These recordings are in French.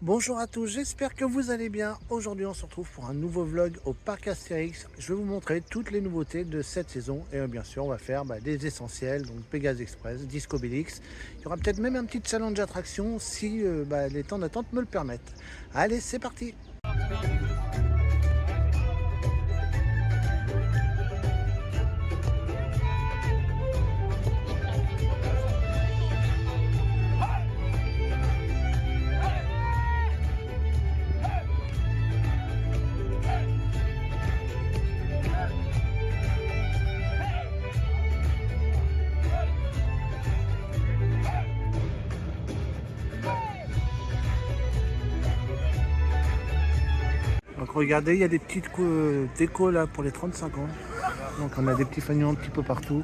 Bonjour à tous, j'espère que vous allez bien. Aujourd'hui on se retrouve pour un nouveau vlog au parc Astérix. Je vais vous montrer toutes les nouveautés de cette saison et bien sûr on va faire des essentiels, donc Pégase Express, Disco Bellix. Il y aura peut-être même un petit challenge d'attraction si les temps d'attente me le permettent. Allez, c'est parti. Donc regardez, il y a des petites décos là pour les 35 ans. Donc on a des petits fanions un petit peu partout.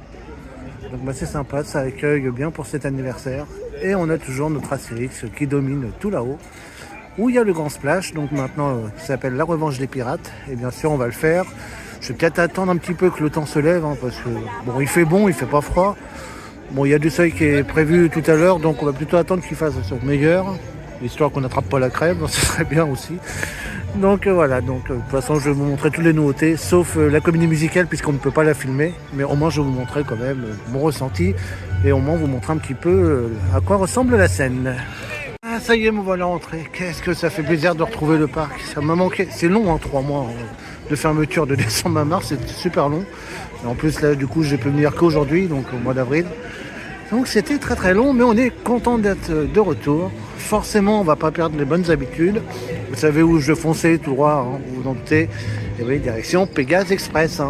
Donc c'est sympa, ça accueille bien pour cet anniversaire. Et on a toujours notre Astérix qui domine tout là-haut. Où il y a le grand splash, donc maintenant qui s'appelle la revanche des pirates. Et bien sûr on va le faire. Je vais peut-être attendre un petit peu que le temps se lève, parce que bon, il fait bon, il fait pas froid. Bon, il y a du soleil qui est prévu tout à l'heure, donc on va plutôt attendre qu'il fasse meilleur, histoire qu'on n'attrape pas la crève, ce serait bien aussi. Donc voilà, de toute façon je vais vous montrer toutes les nouveautés, sauf la comédie musicale puisqu'on ne peut pas la filmer, mais au moins je vais vous montrer quand même mon ressenti et au moins vous montrer un petit peu à quoi ressemble la scène. Ah, ça y est, me voilà entré. Qu'est-ce que ça fait plaisir de retrouver le parc. Ça m'a manqué, c'est long, 3 mois de fermeture de décembre à mars, c'est super long. Et en plus là du coup j'ai pu venir qu'aujourd'hui, donc au mois d'avril. Donc c'était très très long, mais on est content d'être de retour. Forcément, on va pas perdre les bonnes habitudes. Vous savez où je fonçais tout droit, vous vous en doutez. Et oui, direction Pégase Express.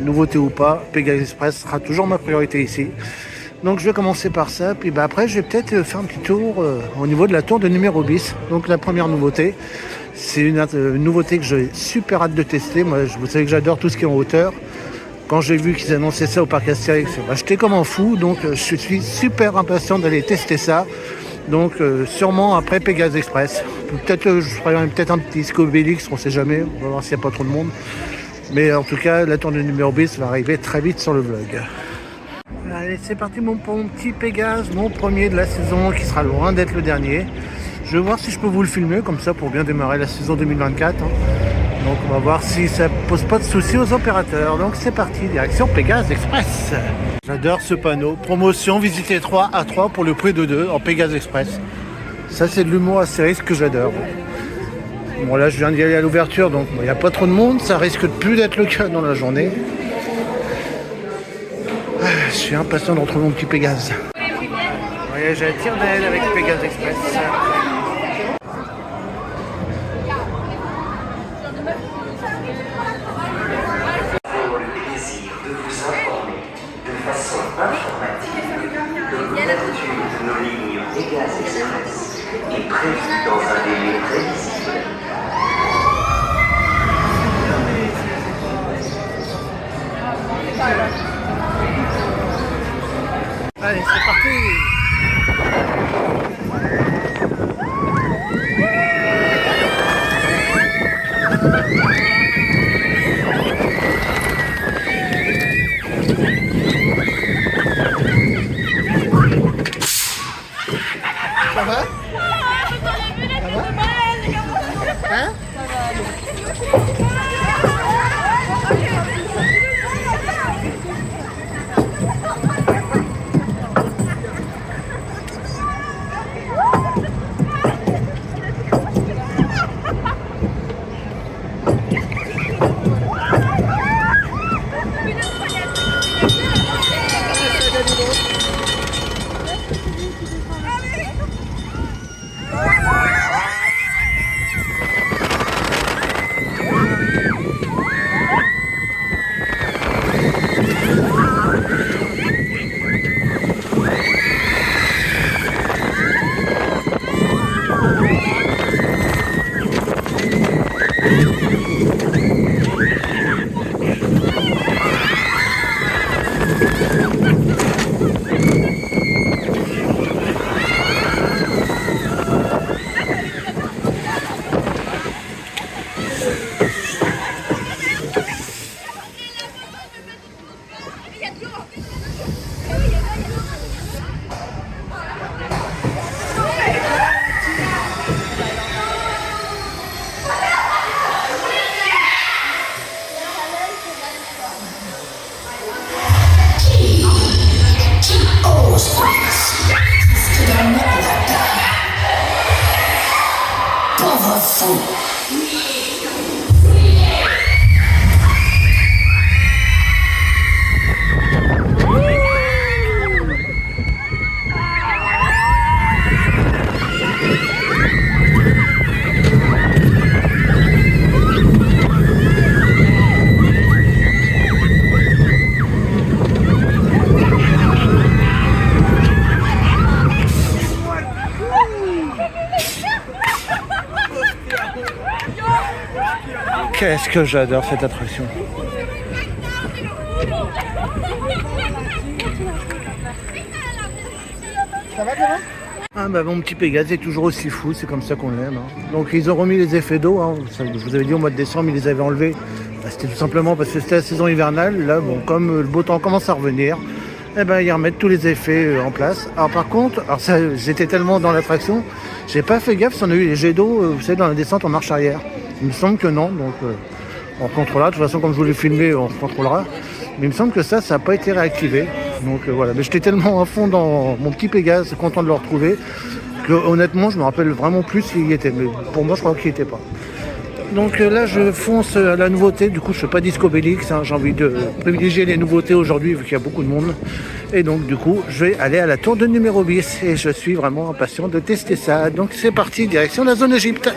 Nouveauté ou pas, Pégase Express sera toujours ma priorité ici. Donc je vais commencer par ça, puis après je vais peut-être faire un petit tour au niveau de la tour de numéro bis. Donc la première nouveauté, c'est une nouveauté que j'ai super hâte de tester. Moi, vous savez que j'adore tout ce qui est en hauteur. Quand j'ai vu qu'ils annonçaient ça au parc Astérix, j'étais comme un fou, donc je suis super impatient d'aller tester ça. Donc sûrement après Pégase Express. Peut-être je ferai peut-être un petit Disco Bellix, on sait jamais, on va voir s'il n'y a pas trop de monde. Mais en tout cas, la tournée numéro 10 va arriver très vite sur le vlog. Allez, c'est parti mon petit Pégase, mon premier de la saison qui sera loin d'être le dernier. Je vais voir si je peux vous le filmer comme ça pour bien démarrer la saison 2024. Donc on va voir si ça pose pas de soucis aux opérateurs. Donc c'est parti, direction Pégase Express. J'adore ce panneau. Promotion, visitez 3 à 3 pour le prix de 2 en Pégase Express. Ça c'est de l'humour Astérix que j'adore. Bon là je viens d'y aller à l'ouverture, donc il n'y a pas trop de monde. Ça risque de plus d'être le cas dans la journée. Je suis impatient de retrouver mon petit Pégase. Voyage à Tire-d'Aile avec Pégase Express. Nos lignes Pégase Express est prévue dans un délai prévisible. Allez, c'est parti. Ça va? Ça va? Hein? fou. Qu'est-ce que j'adore cette attraction. Ça va Clément ? Ah bah mon petit Pégase est toujours aussi fou, c'est comme ça qu'on l'aime. Hein. Donc ils ont remis les effets d'eau, hein. Je vous avais dit au mois de décembre, ils les avaient enlevés. Bah, c'était tout simplement parce que c'était la saison hivernale. Là, bon, comme le beau temps commence à revenir, eh ben, ils remettent tous les effets en place. Alors par contre, j'étais tellement dans l'attraction, j'ai pas fait gaffe si on a eu les jets d'eau, vous savez, dans la descente en marche arrière. Il me semble que non, donc on contrôlera. De toute façon, comme je vous l'ai filmé, on contrôlera. Mais il me semble que ça n'a pas été réactivé. Donc voilà, mais j'étais tellement à fond dans mon petit Pégase, content de le retrouver, que honnêtement, je me rappelle vraiment plus s'il y était. Mais pour moi, je crois qu'il n'y était pas. Donc là, je fonce à la nouveauté. Du coup, je ne fais pas Disco Bellix. Hein. J'ai envie de privilégier les nouveautés aujourd'hui, vu qu'il y a beaucoup de monde. Et donc, du coup, je vais aller à la tour de numéro 10. Et je suis vraiment impatient de tester ça. Donc, c'est parti, direction la zone Égypte.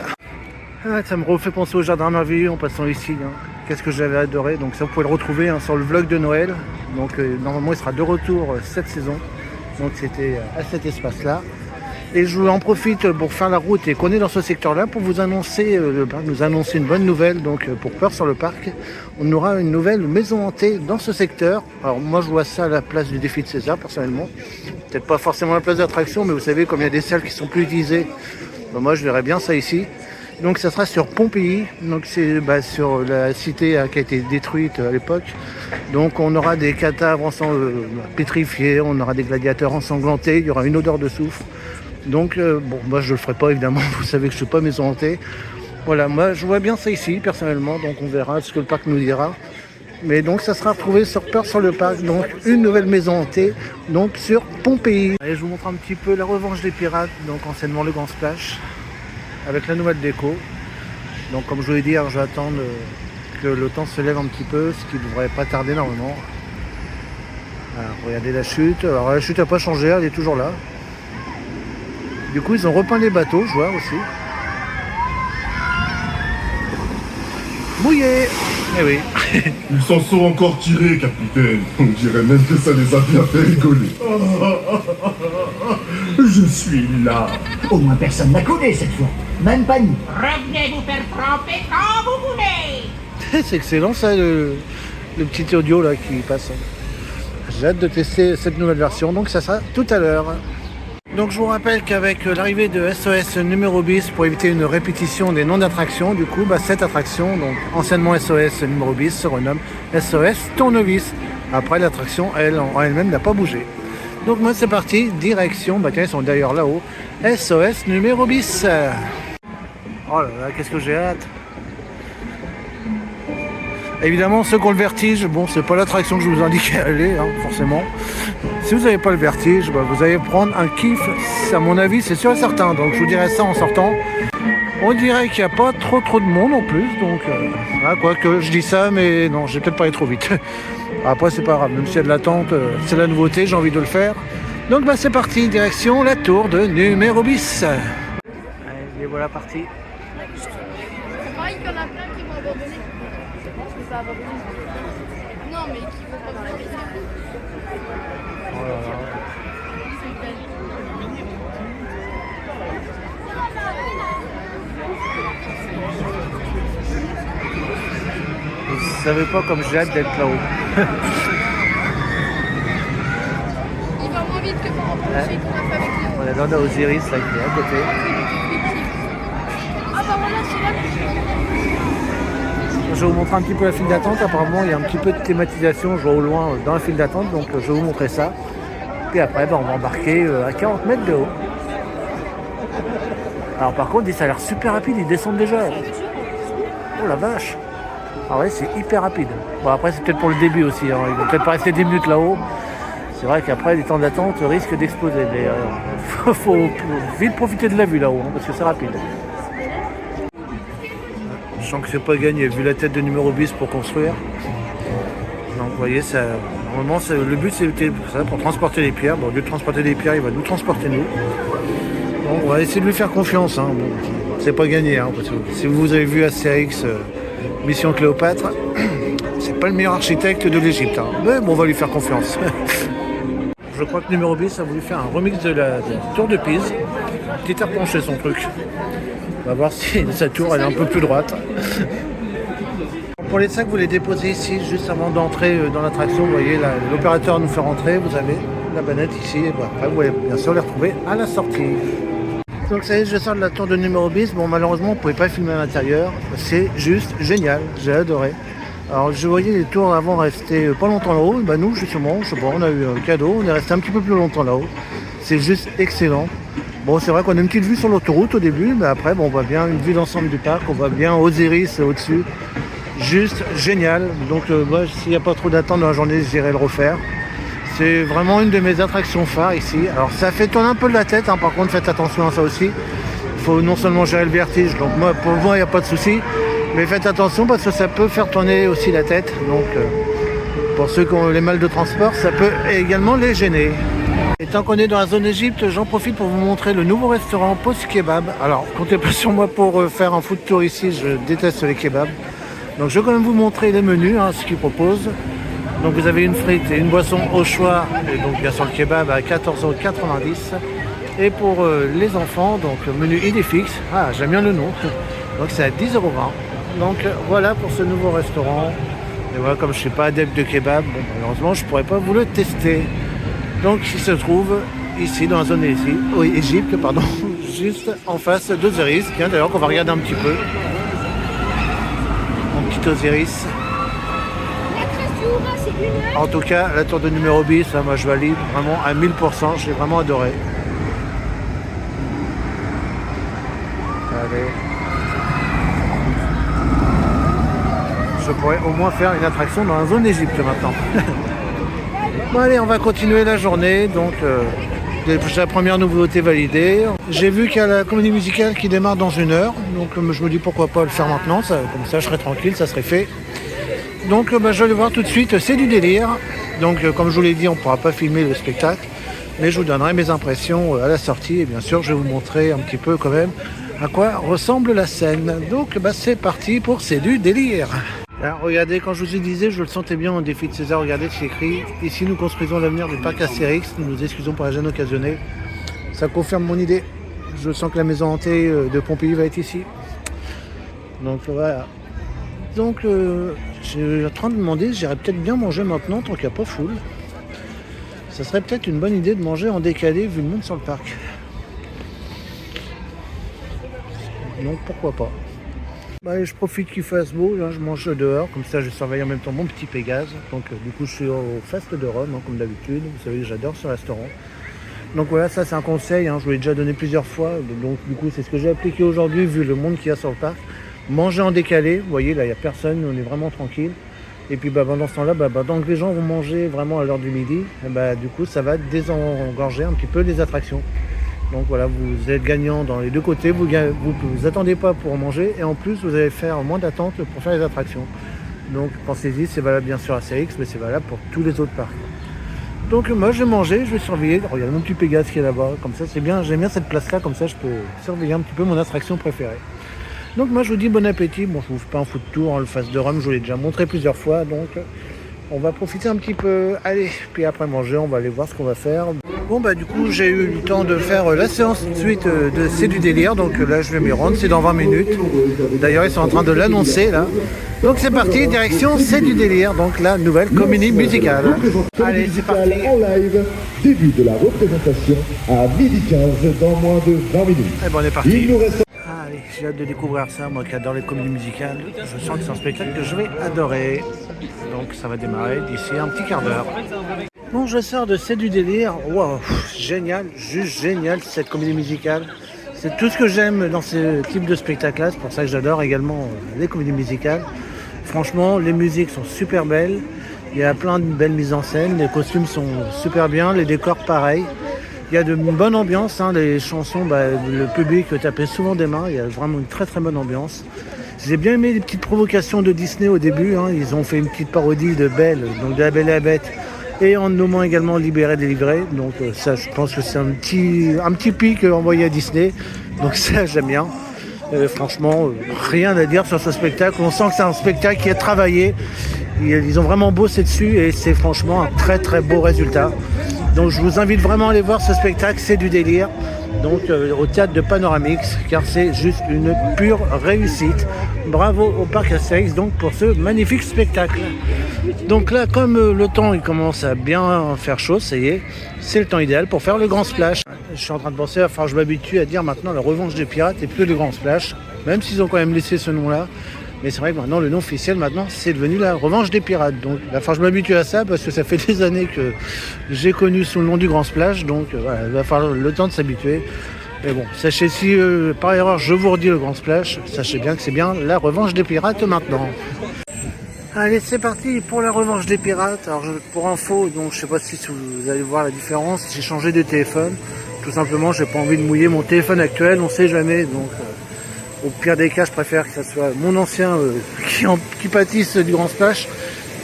Ah, ça me refait penser au jardin merveilleux en passant ici. Hein. Qu'est-ce que j'avais adoré. Donc ça, vous pouvez le retrouver sur le vlog de Noël. Donc normalement, il sera de retour cette saison. Donc c'était à cet espace-là. Et je en profite pour faire la route et qu'on est dans ce secteur-là pour vous annoncer, nous annoncer une bonne nouvelle. Donc pour Peur sur le parc, on aura une nouvelle maison hantée dans ce secteur. Alors moi, je vois ça à la place du défi de César, personnellement. Peut-être pas forcément à la place d'attraction, mais vous savez, comme il y a des salles qui sont plus utilisées, moi, je verrais bien ça ici. Donc ça sera sur Pompéi, donc c'est sur la cité qui a été détruite à l'époque. Donc on aura des cadavres pétrifiés, on aura des gladiateurs ensanglantés, il y aura une odeur de soufre. Donc bon, moi je le ferai pas évidemment, vous savez que je suis pas maison hantée. Voilà, moi je vois bien ça ici personnellement, donc on verra ce que le parc nous dira. Mais donc ça sera retrouvé sur Peur sur le parc, donc une nouvelle maison hantée, donc sur Pompéi. Allez, je vous montre un petit peu la revanche des pirates, donc anciennement le Grand Splash. Avec la nouvelle déco. Donc comme je vous l'ai dit, j'attends que le temps se lève un petit peu, ce qui ne devrait pas tarder normalement. Alors, regardez la chute. Alors la chute n'a pas changé, elle est toujours là. Du coup ils ont repeint les bateaux, je vois aussi. Mouillé. Eh oui. Ils s'en sont encore tirés, capitaine. On dirait même que ça les a bien fait rigoler. Je suis là. Au moins personne n'a collé cette fois. Même pas nous. Revenez vous faire tremper quand vous voulez. C'est excellent ça, le petit audio là qui passe. J'ai hâte de tester cette nouvelle version, donc ça sera tout à l'heure. Donc je vous rappelle qu'avec l'arrivée de SOS numéro 10, pour éviter une répétition des noms d'attractions, du coup cette attraction, donc anciennement SOS numéro 10, se renomme SOS Tournevis. Après l'attraction, elle en elle-même n'a pas bougé. Donc moi c'est parti, direction, tiens ils sont d'ailleurs là-haut, SOS numéro 10. Oh là là, qu'est-ce que j'ai hâte. Évidemment, ceux qui ont le vertige, bon, c'est pas l'attraction que je vous indiquais à aller, hein, forcément. Si vous n'avez pas le vertige, vous allez prendre un kiff, à mon avis, c'est sûr et certain. Donc je vous dirai ça en sortant. On dirait qu'il n'y a pas trop de monde en plus, donc quoique je dis ça, mais non, j'ai peut-être pas allé trop vite. Après, c'est pas grave, même s'il y a de l'attente, c'est la nouveauté, j'ai envie de le faire. Donc c'est parti, direction la tour de numéro 10. Allez, et voilà parti. C'est pareil qu'il y en a plein qui vont abandonner. Je pense que ça va abandonner. Non, mais qui vont pas abandonner. Oh là là. Vous savez pas comme j'ai hâte d'être là-haut. Il va moins vite que par rapport au film qu'on a fait avec Léo. Voilà, là on a Osiris là qui est à côté. Ah bah voilà, c'est là. Je vais vous montrer un petit peu la file d'attente. Apparemment, il y a un petit peu de thématisation, je vois au loin dans la file d'attente, donc je vais vous montrer ça. Puis après, on va embarquer à 40 mètres de haut. Alors par contre, ça a l'air super rapide, ils descendent déjà. Oh la vache. Ah ouais, c'est hyper rapide. Bon après, c'est peut-être pour le début aussi, hein. Ils vont peut-être pas rester 10 minutes là-haut. C'est vrai qu'après, les temps d'attente risquent d'exploser. Mais faut vite profiter de la vue là-haut, hein, parce que c'est rapide. Je sens que c'est pas gagné, vu la tête de numéro bis pour construire. Donc vous voyez, ça, normalement le but c'était ça, pour transporter les pierres. Bon, au lieu de transporter les pierres, il va nous transporter nous. Bon, on va essayer de lui faire confiance. Hein. Bon, c'est pas gagné. Hein, parce que si vous avez vu Astérix Mission Cléopâtre, c'est pas le meilleur architecte de l'Égypte. Hein. Mais bon, on va lui faire confiance. Je crois que numéro bis a voulu faire un remix de la tour de Pise. Petit air penché son truc. On va voir si sa tour elle est un peu plus droite. Pour les sacs, vous les déposez ici, juste avant d'entrer dans l'attraction. Vous voyez, l'opérateur nous fait rentrer. Vous avez la banette ici. Et bon, après, vous pouvez bien sûr les retrouver à la sortie. Donc ça y est, je sors de la tour de numéro bis. Bon, malheureusement, on ne pouvait pas filmer à l'intérieur. C'est juste génial. J'ai adoré. Alors, je voyais les tours avant rester pas longtemps là-haut. Bah, nous, justement, je sais pas, on a eu un cadeau. On est resté un petit peu plus longtemps là-haut. C'est juste excellent. Bon, c'est vrai qu'on a une petite vue sur l'autoroute au début, mais après, bon, on voit bien une vue d'ensemble du parc. On voit bien Osiris au-dessus. Juste génial. Donc moi, s'il n'y a pas trop d'attente dans la journée, j'irai le refaire. C'est vraiment une de mes attractions phares ici. Alors ça fait tourner un peu de la tête, hein. Par contre faites attention à ça aussi. Il faut non seulement gérer le vertige, donc moi, pour moi il n'y a pas de souci, mais faites attention parce que ça peut faire tourner aussi la tête. Donc pour ceux qui ont les mal de transport, ça peut également les gêner. Et tant qu'on est dans la zone Égypte, j'en profite pour vous montrer le nouveau restaurant Post Kebab. Alors comptez pas sur moi pour faire un food tour ici, je déteste les kebabs. Donc je vais quand même vous montrer les menus, hein, ce qu'ils proposent. Donc vous avez une frite et une boisson au choix, et donc bien sûr le kebab à 14,90 €. Et pour les enfants, donc le menu idée fixe, ah j'aime bien le nom, donc c'est à 10,20 €. Donc voilà pour ce nouveau restaurant. Et voilà, comme je ne suis pas adepte de kebab, bon, malheureusement je ne pourrais pas vous le tester. Donc il se trouve ici dans la zone Égypte, pardon, juste en face d'Osiris, tiens d'ailleurs qu'on va regarder un petit peu. Petit Osiris. En tout cas, la tour de numéro bis, hein, moi je valide vraiment à 1000%, j'ai vraiment adoré. Allez. Je pourrais au moins faire une attraction dans la zone Égypte maintenant. Bon allez, on va continuer la journée, donc la première nouveauté validée. J'ai vu qu'il y a la comédie musicale qui démarre dans 1 heure, donc je me dis pourquoi pas le faire maintenant, comme ça je serai tranquille, ça serait fait. Donc je vais aller voir tout de suite, c'est du délire. Donc comme je vous l'ai dit, on ne pourra pas filmer le spectacle, mais je vous donnerai mes impressions à la sortie et bien sûr je vais vous montrer un petit peu quand même à quoi ressemble la scène. Donc c'est parti pour C'est du délire. Alors, regardez, quand je vous ai disais, je le sentais bien au défi de César, regardez, c'est écrit « Ici, nous construisons l'avenir du parc Astérix, nous nous excusons pour la gêne occasionnée ». Ça confirme mon idée. Je sens que la maison hantée de Pompéi va être ici. Donc voilà. Donc, je suis en train de me demander, j'irais peut-être bien manger maintenant, tant qu'il n'y a pas foule. Ça serait peut-être une bonne idée de manger en décalé, vu le monde sur le parc. Donc, pourquoi pas. Bah, je profite qu'il fasse beau, là, je mange dehors, comme ça je surveille en même temps mon petit Pégase. Donc du coup je suis au Fast de Rome, hein, comme d'habitude, vous savez que j'adore ce restaurant. Donc voilà, ça c'est un conseil, hein, je vous l'ai déjà donné plusieurs fois, donc du coup c'est ce que j'ai appliqué aujourd'hui vu le monde qu'il y a sur le parc. Manger en décalé, vous voyez là il n'y a personne, on est vraiment tranquille. Et puis pendant ce temps-là, tant que les gens vont manger vraiment à l'heure du midi, du coup ça va désengorger un petit peu les attractions. Donc voilà, vous êtes gagnant dans les deux côtés, vous attendez pas pour manger et en plus vous allez faire moins d'attente pour faire les attractions. Donc pensez-y, c'est valable bien sûr à Astérix, mais c'est valable pour tous les autres parcs. Donc moi je vais manger, je vais surveiller, regardez mon petit Pégase qui est là-bas, comme ça c'est bien, j'aime bien cette place là, comme ça je peux surveiller un petit peu mon attraction préférée. Donc moi je vous dis bon appétit, bon je vous fais pas un food tour, hein, le Fast de Rome je vous l'ai déjà montré plusieurs fois, donc on va profiter un petit peu, allez, puis après manger on va aller voir ce qu'on va faire. Bon du coup j'ai eu le temps de faire la séance de suite de C'est du délire, donc là je vais m'y rendre, c'est dans 20 minutes. D'ailleurs ils sont en train de l'annoncer là. Donc c'est parti, direction C'est du délire, donc la nouvelle comédie musicale. Allez c'est parti. En live, début de la représentation à 12h15 dans moins de 20 minutes. Et bon on est parti. Il nous reste... Allez, j'ai hâte de découvrir ça, moi qui adore les comédies musicales. Je sens que c'est un spectacle que je vais adorer. Donc ça va démarrer d'ici un petit quart d'heure. Bon, je sors de C'est du délire. Waouh, génial, juste génial cette comédie musicale. C'est tout ce que j'aime dans ce type de spectacle-là. C'est pour ça que j'adore également les comédies musicales. Franchement, les musiques sont super belles. Il y a plein de belles mises en scène. Les costumes sont super bien, les décors pareil. Il y a de bonne ambiance, hein, les chansons, le public tapait souvent des mains. Il y a vraiment une très très bonne ambiance. J'ai bien aimé les petites provocations de Disney au début. Hein. Ils ont fait une petite parodie de Belle, donc de La Belle et la Bête, et en nommant également Libéré, délivré. Donc ça, je pense que c'est un petit pic envoyé à Disney. Donc ça, j'aime bien. Franchement, rien à dire sur ce spectacle. On sent que c'est un spectacle qui est travaillé. Ils ont vraiment bossé dessus et c'est franchement un très très beau résultat. Donc je vous invite vraiment à aller voir ce spectacle, c'est du délire. Donc au théâtre de Panoramix, car c'est juste une pure réussite. Bravo au Parc Astérix donc pour ce magnifique spectacle. Donc là, comme le temps il commence à bien faire chaud, ça y est, c'est le temps idéal pour faire le grand splash. Je suis en train de penser, enfin je m'habitue à dire maintenant la revanche des pirates et plus le grand splash, même s'ils ont quand même laissé ce nom-là. Mais c'est vrai que maintenant, le nom officiel, maintenant, c'est devenu la revanche des pirates. Donc, enfin, je m'habitue à ça parce que ça fait des années que j'ai connu sous le nom du Grand Splash. Donc, voilà, il va falloir le temps de s'habituer. Mais bon, sachez si par erreur je vous redis le Grand Splash, sachez bien que c'est bien la revanche des pirates maintenant. Allez, c'est parti pour la revanche des pirates. Alors, pour info, donc, je sais pas si vous allez voir la différence. J'ai changé de téléphone. Tout simplement, j'ai pas envie de mouiller mon téléphone actuel. On sait jamais. Donc, au pire des cas, je préfère que ce soit mon ancien qui pâtisse du Grand Splash,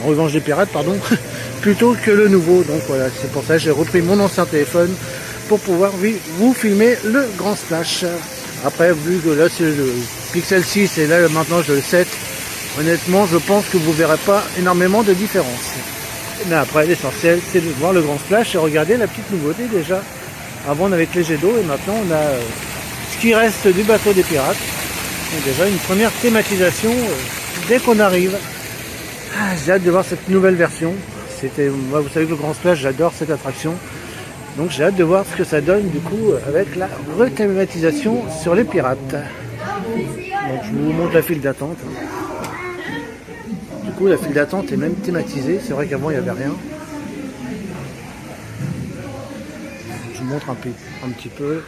en revanche des pirates, pardon, plutôt que le nouveau. Donc voilà, c'est pour ça que j'ai repris mon ancien téléphone pour pouvoir vous filmer le Grand Splash. Après, vu que là c'est le Pixel 6 et là maintenant j'ai le 7, honnêtement, je pense que vous verrez pas énormément de différence. Mais après, l'essentiel, c'est de voir le Grand Splash et regarder la petite nouveauté déjà. Avant, on avait que les jets d'eau et maintenant, on a ce qui reste du bateau des pirates. Donc déjà une première thématisation dès qu'on arrive. J'ai hâte de voir cette nouvelle version. Moi, vous savez que le Grand Splash, j'adore cette attraction. Donc j'ai hâte de voir ce que ça donne du coup avec la rethématisation sur les pirates. Donc je vous montre la file d'attente. Du coup la file d'attente est même thématisée. C'est vrai qu'avant il n'y avait rien. Je vous montre un petit peu.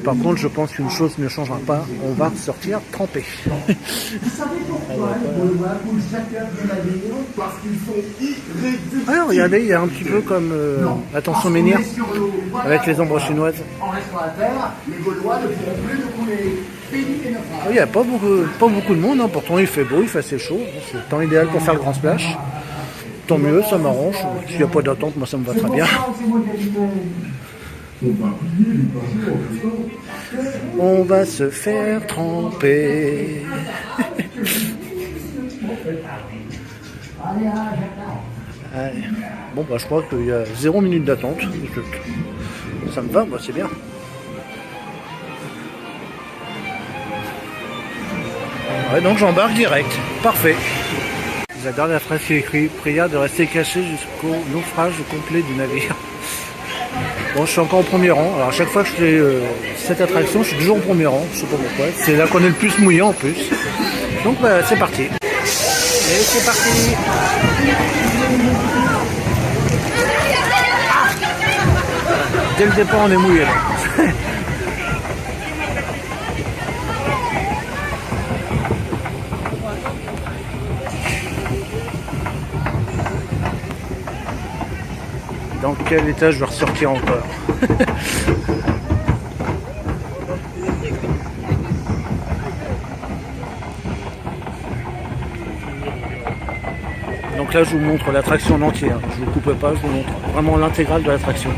Par contre, je pense qu'une chose ne changera pas, on va sortir trempé. Alors, regardez, il y a un petit peu comme Attention Menhir, avec les ombres chinoises. Il n'y a pas beaucoup de monde, hein. Pourtant il fait beau, il fait assez chaud. C'est le temps idéal pour faire le Grand Splash. Tant mieux, ça m'arrange. S'il n'y a pas d'attente, moi ça me va très bien. On va se faire tremper. Allez. Bon, bah je crois qu'il y a 0 minute d'attente. Ça me va, moi c'est bien. Ouais, donc j'embarque direct. Parfait. La dernière phrase qui est écrite, prière de rester caché jusqu'au naufrage complet du navire. Bon, je suis encore au premier rang. Alors à chaque fois que je fais cette attraction, je suis toujours au premier rang. Je sais pas pourquoi. C'est là qu'on est le plus mouillé en plus. Donc bah, c'est parti. Et c'est parti. Dès le départ, on est mouillé là. Dans quel état je vais ressortir encore? Donc là je vous montre l'attraction en entier, je ne vous coupe pas, je vous montre vraiment l'intégrale de l'attraction.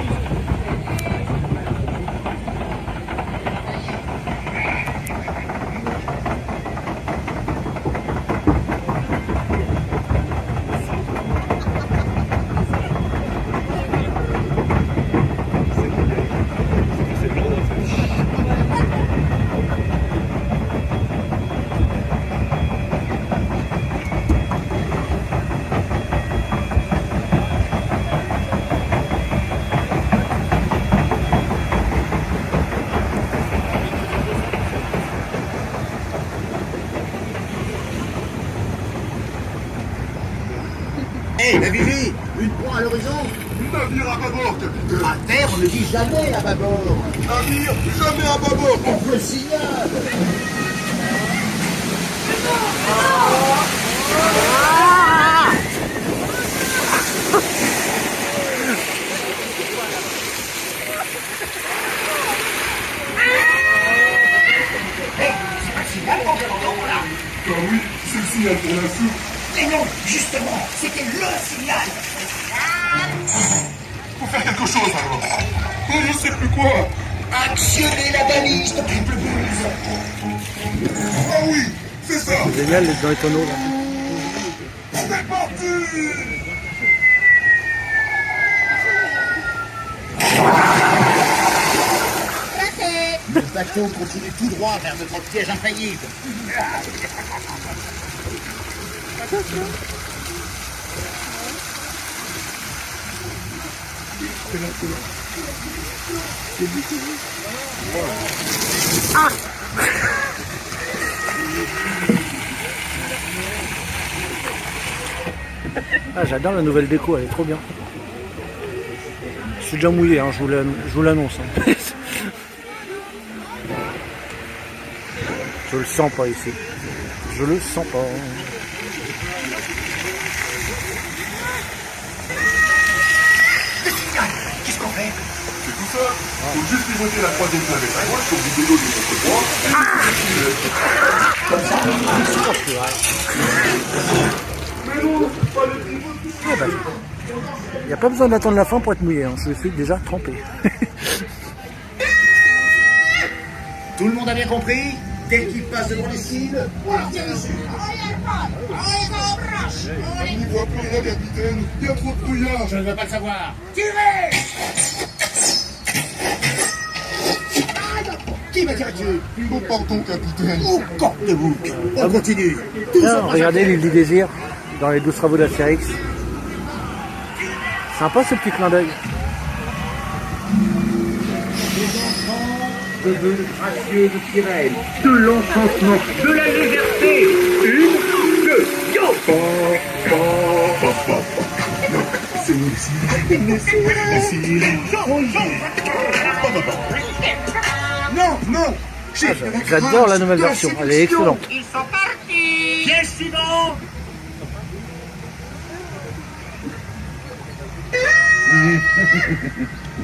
Hé, la Vivi, une proie à l'horizon. Navire à bâbord, capitaine. À terre, on ne dit jamais à bâbord. Navire, jamais à bâbord. On le signale. chose alors. Oh, je sais plus quoi. Actionnez la balise de triple boost. Ah oui, c'est ça. C'est génial d'être dans les tonneaux là. C'est parti. Le bateau continue tout droit vers notre piège infaillible. Ah, j'adore la nouvelle déco, elle est trop bien. Je suis déjà mouillé, hein, je vous l'annonce. Hein. Je le sens pas ici. Je le sens pas. Qu'est-ce qu'on fait? C'est tout ça. Faut juste pivoter la troisième planète à gauche sur le vélo de notre droit. Mais non, pas le pivoter. Ah bah, il n'y a pas besoin d'attendre la fin pour être mouillé, hein. Je suis déjà trempé. Tout le monde a bien compris? Dès qu'il passe devant les cibles, on tire dessus. On n'y voit plus rien, capitaine. Il y a trop de brouillard. Je ne veux pas le savoir. Tirez! Qui va tirer dessus? Oh, pardon, capitaine. Oh, corps de bouc. On continue. Tiens, regardez l'île du désir dans les 12 travaux d'Astérix. Sympa ce petit clin d'œil. De vœux gracieux de sirène, de l'enchantement, de la légèreté. Une, deux, yo! C'est nous ici. Non, non. J'adore la nouvelle version, elle est excellente. Ils sont partis. Piège suivant.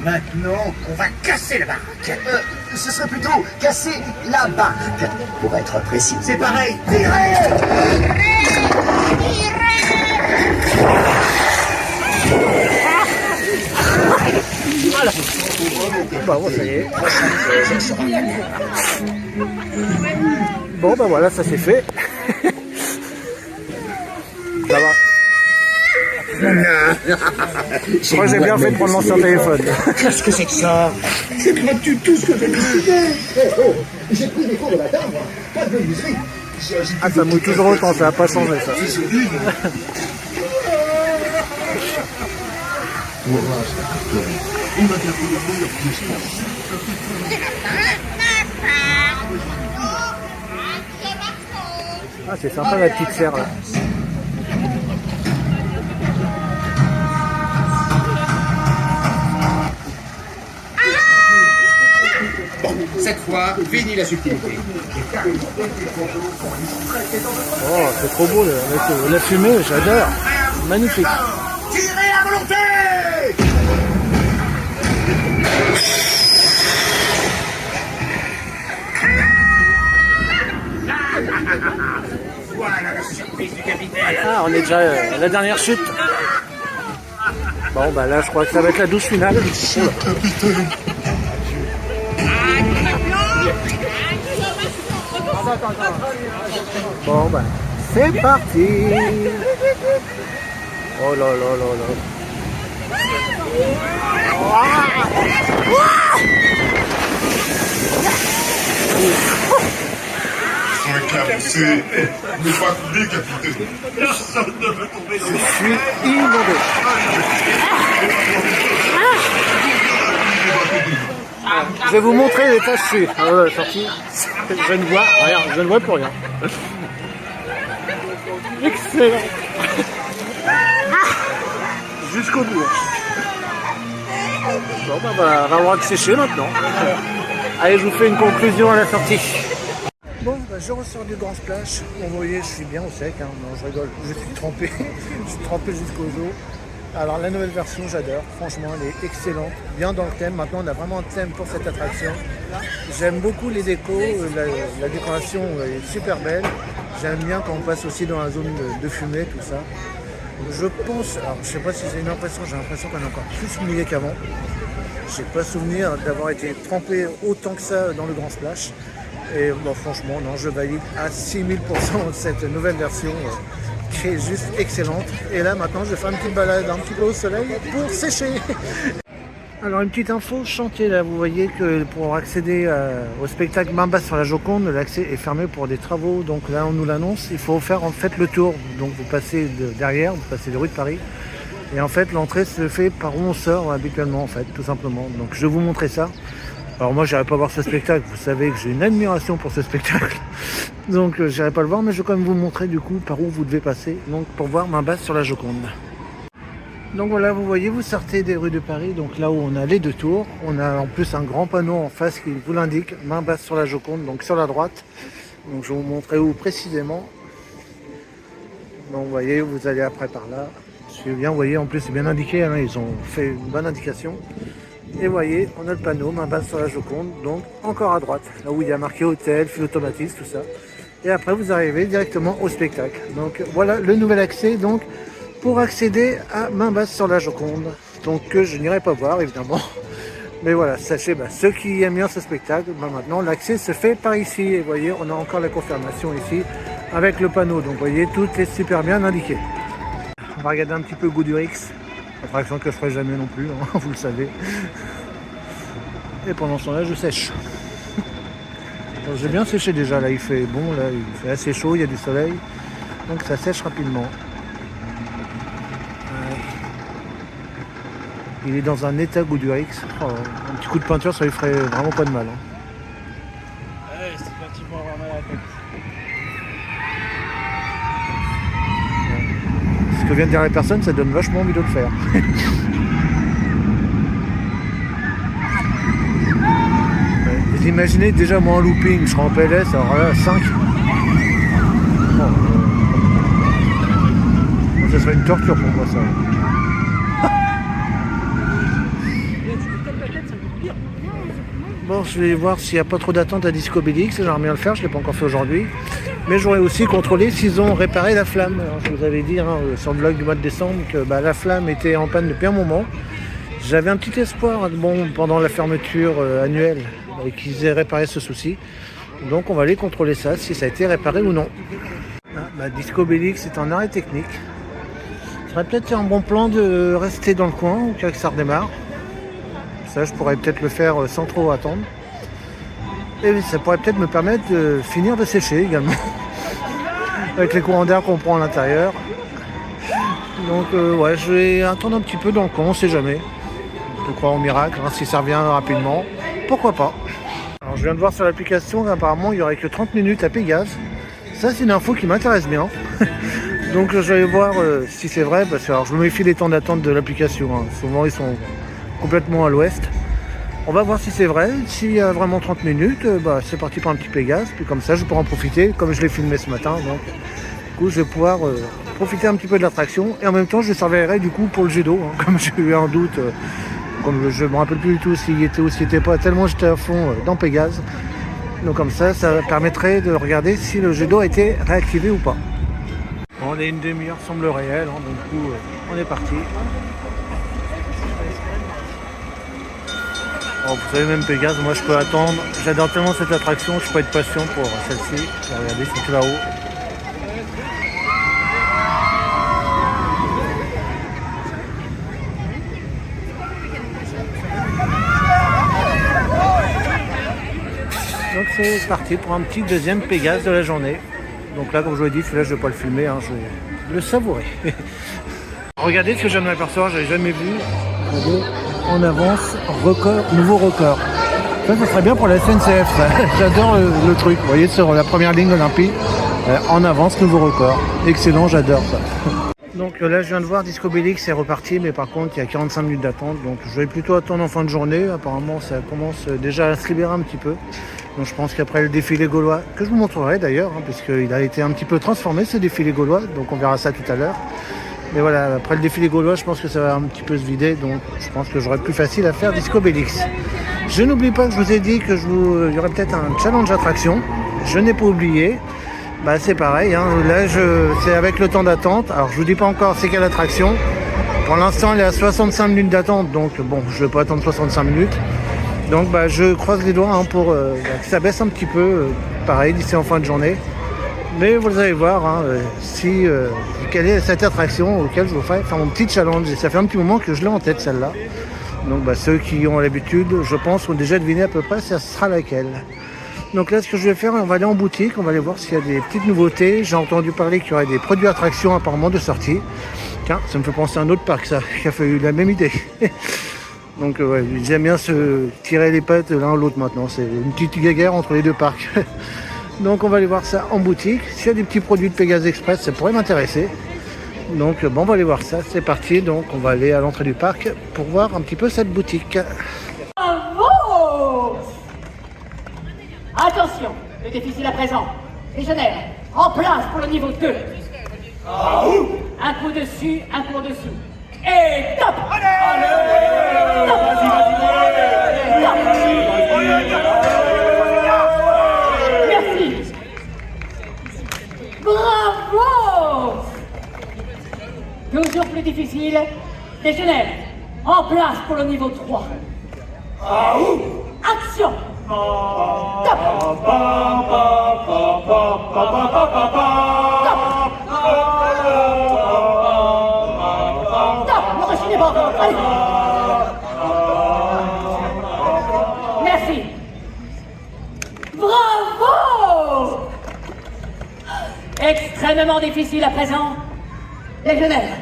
Maintenant, on va casser la barque. Ce serait plutôt casser la barque. Pour être précis. C'est pareil. Tirez! Voilà. Bah bon, ça y est. Bon bah voilà, ça c'est fait. Ça va. Moi j'ai bien fait de prendre l'ancien téléphone. Qu'est-ce que c'est que ça? C'est pas du tout ce que j'ai décidé. Oh, j'ai pris les cours de la dame. Pas de menuiserie. Ah, ça mouille toujours autant, ça n'a pas changé ça. Ah, c'est sympa la petite serre là. Cette fois, fini la subtilité. Oh, c'est trop beau la fumée, j'adore. Magnifique. Tirez à volonté! Voilà la surprise du capitaine. Ah, on est déjà à la dernière chute. Bon, bah là, je crois que ça va être la douche finale. Oula. Bon, bah, c'est parti. Oh là là là là. Un cabossé. Ne pas couler, capitaine. Personne ne veut tomber dans Je suis inondé. Je vais vous montrer les tâches suivies. Sorti. Je ne vois rien, je ne vois plus rien. Excellent. Jusqu'au bout. Bon, bah, on va avoir que sécher maintenant. Allez, je vous fais une conclusion à la sortie. Bon, bah, je ressors du grand splash. Vous voyez, je suis bien au sec. Hein. Non, je rigole. Je suis trempé. Je suis trempé jusqu'aux os. Alors, la nouvelle version, j'adore. Franchement, elle est excellente. Bien dans le thème. Maintenant, on a vraiment un thème pour cette attraction. J'aime beaucoup les décos. La décoration est super belle. J'aime bien quand on passe aussi dans la zone de fumée, tout ça. Je pense, alors je sais pas si c'est une impression, j'ai l'impression qu'on est encore plus mouillé qu'avant. J'ai pas souvenir d'avoir été trempé autant que ça dans le Grand Splash. Et bon, franchement, non, je valide à 6000% cette nouvelle version qui est juste excellente. Et là maintenant, je vais faire une petite balade un petit peu au soleil pour sécher. Alors une petite info, chantier là, vous voyez que pour accéder au spectacle Main basse sur la Joconde, l'accès est fermé pour des travaux. Donc là on nous l'annonce, il faut faire en fait le tour. Donc vous passez derrière, vous passez les rues de Paris. Et en fait l'entrée se fait par où on sort habituellement en fait, tout simplement. Donc je vais vous montrer ça. Alors moi j'irai pas voir ce spectacle, vous savez que j'ai une admiration pour ce spectacle. Donc j'irai pas le voir, mais je vais quand même vous montrer du coup par où vous devez passer. Donc pour voir Main basse sur la Joconde. Donc voilà, vous voyez, vous sortez des rues de Paris, donc là où on a les deux tours. On a en plus un grand panneau en face qui vous l'indique, Main basse sur la Joconde, donc sur la droite. Donc je vais vous montrer où précisément. Donc vous voyez, vous allez après par là. Suivez bien, vous voyez, en plus c'est bien indiqué, hein, ils ont fait une bonne indication. Et vous voyez, on a le panneau, Main basse sur la Joconde, donc encore à droite, là où il y a marqué hôtel, fil automatique, tout ça. Et après vous arrivez directement au spectacle. Donc voilà le nouvel accès, donc pour accéder à Main basse sur la Joconde, donc que je n'irai pas voir évidemment, mais voilà, sachez, ceux qui aiment bien ce spectacle, maintenant l'accès se fait par ici, et vous voyez, on a encore la confirmation ici, avec le panneau, donc vous voyez, tout est super bien indiqué. On va regarder un petit peu Goudurix, attraction que je ferai jamais non plus, hein, vous le savez, et pendant ce temps là je sèche. J'ai bien séché déjà, là il fait bon, là il fait assez chaud, il y a du soleil, donc ça sèche rapidement. Il est dans un état Goudurix. Oh, un petit coup de peinture, ça lui ferait vraiment pas de mal. Hein. Ouais, c'est parti pour avoir mal à la tête. Ouais. Ce que vient de dire les personnes, ça donne vachement envie de le faire. Ouais. Vous imaginez déjà moi en looping, je serai en PLS, alors là, 5. Bon, ça serait une torture pour moi ça. Bon, je vais voir s'il n'y a pas trop d'attente à Disco Bélix, j'aimerais bien le faire, je ne l'ai pas encore fait aujourd'hui. Mais j'aurais aussi contrôlé s'ils ont réparé la flamme. Alors, je vous avais dit sur le vlog du mois de décembre que la flamme était en panne depuis un moment. J'avais un petit espoir pendant la fermeture annuelle qu'ils aient réparé ce souci. Donc on va aller contrôler ça, si ça a été réparé ou non. Disco Bélix est en arrêt technique. Ce serait peut-être un bon plan de rester dans le coin au cas que ça redémarre. Ça, je pourrais peut-être le faire sans trop attendre. Et ça pourrait peut-être me permettre de finir de sécher également. Avec les courants d'air qu'on prend à l'intérieur. Donc ouais, je vais attendre un petit peu dans le coin, on sait jamais. Je peux croire au miracle, hein, si ça revient rapidement. Pourquoi pas. Alors je viens de voir sur l'application qu'apparemment il n'y aurait que 30 minutes à Pégase. Ça c'est une info qui m'intéresse bien. Donc je vais aller voir si c'est vrai, parce que alors, je me méfie des temps d'attente de l'application. Hein. Souvent ils sont complètement à l'ouest. On va voir si c'est vrai. S'il y a vraiment 30 minutes, c'est parti pour un petit Pégase. Puis comme ça, je pourrai en profiter, comme je l'ai filmé ce matin. Donc, du coup, je vais pouvoir profiter un petit peu de l'attraction. Et en même temps, je surveillerai du coup pour le jet d'eau. Hein, comme j'ai eu un doute, comme je ne me rappelle plus du tout s'il y était ou s'il n'y était pas, tellement j'étais à fond dans Pégase. Donc comme ça permettrait de regarder si le jet d'eau a été réactivé ou pas. Bon, les une demi-heure semble réelle. Hein, donc du coup, on est parti. Oh, vous savez, même Pégase, moi je peux attendre. J'adore tellement cette attraction, je peux être patient pour celle-ci. Regardez, c'est tout là-haut. Donc c'est parti pour un petit deuxième Pégase de la journée. Donc là, comme je vous l'ai dit, celui-là je ne vais pas le filmer, hein, je vais le savourer. Regardez ce que je viens de m'apercevoir, je n'avais jamais vu. Regardez. En avance, record, nouveau record. Ça serait bien pour la SNCF, ça. J'adore le truc. Vous voyez, sur la première ligne olympique, en avance, nouveau record. Excellent, j'adore ça. Donc là, je viens de voir Disco Bélix, c'est reparti, mais par contre, il y a 45 minutes d'attente. Donc je vais plutôt attendre en fin de journée. Apparemment, ça commence déjà à se libérer un petit peu. Donc je pense qu'après le défilé gaulois, que je vous montrerai d'ailleurs, hein, puisqu'il a été un petit peu transformé, ce défilé gaulois. Donc on verra ça tout à l'heure. Mais voilà, après le défilé gaulois, je pense que ça va un petit peu se vider, donc je pense que j'aurai plus facile à faire Disco Bélix. Je n'oublie pas que je vous ai dit qu'il y aurait peut-être un challenge attraction. Je n'ai pas oublié. Bah c'est pareil, hein. Là c'est avec le temps d'attente. Alors je vous dis pas encore c'est quelle attraction. Pour l'instant il est à 65 minutes d'attente, donc bon je vais pas attendre 65 minutes. Donc bah je croise les doigts hein, pour que ça baisse un petit peu, pareil d'ici en fin de journée. Mais vous allez voir hein, quelle est cette attraction auquel je vous ferai faire mon petit challenge. Et ça fait un petit moment que je l'ai en tête celle-là. Donc bah, ceux qui ont l'habitude, je pense, ont déjà deviné à peu près ça sera laquelle. Donc là, ce que je vais faire, on va aller en boutique, on va aller voir s'il y a des petites nouveautés. J'ai entendu parler qu'il y aurait des produits attractions apparemment de sortie. Tiens, ça me fait penser à un autre parc, ça, qui a fait la même idée. Donc ouais, j'aime bien se tirer les pattes l'un ou l'autre maintenant. C'est une petite guéguerre entre les deux parcs. Donc on va aller voir ça en boutique. S'il y a des petits produits de Pegasus Express, ça pourrait m'intéresser. Donc bon, on va aller voir ça. C'est parti. Donc on va aller à l'entrée du parc pour voir un petit peu cette boutique. Bravo! Attention, le déficit à présent. Légionnaire, en place pour le niveau 2. Un coup dessus, un coup dessous. Et top! Allez! Top! Merci! Bravo! Toujours plus difficile. Légionnaire, en place pour le niveau 3. Action! Top! Ne rechinez pas! Allez! Merci! Bravo! Extrêmement difficile à présent. Légionnaire,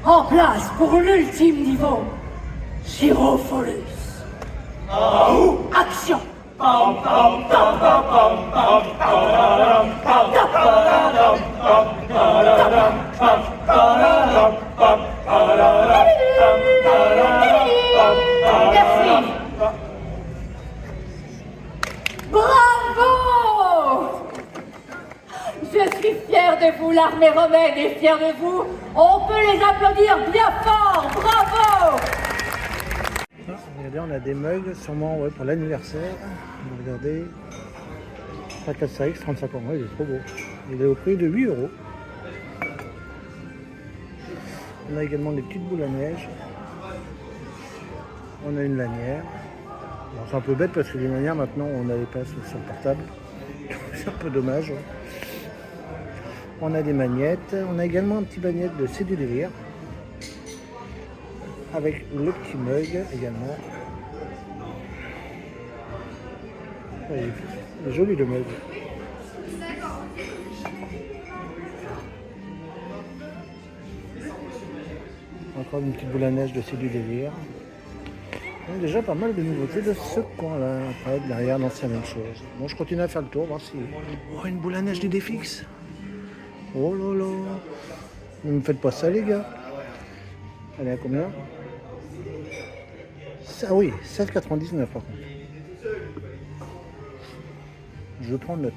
en place pour l'ultime niveau. Gyrophorus. Action! Merci! Bravo! Je suis fière de vous, l'armée romaine est fière de vous. On peut les applaudir bien fort. Bravo! Regardez, on a des mugs, sûrement ouais, pour l'anniversaire. Regardez, Astérix 35 ans, ouais, il est trop beau. Il est au prix de 8 €. On a également des petites boules à neige. On a une lanière. Alors, c'est un peu bête parce que les lanières maintenant on a les passes sur le portable. C'est un peu dommage. Ouais. On a des magnettes. On a également un petit bagnette de C'est du délire. Avec le petit mug également. Ouais, il est joli le mug. Encore une petite boule à neige de C'est du délire. Donc déjà pas mal de nouveautés de ce coin-là. Après, derrière, non, c'est la même chose. Bon, je continue à faire le tour, voir si... Oh, une boule à neige d'Idéfix. Oh là là. Ne me faites pas ça, les gars. Elle est à combien? Ah oui, 7,99 par contre. Je prends note.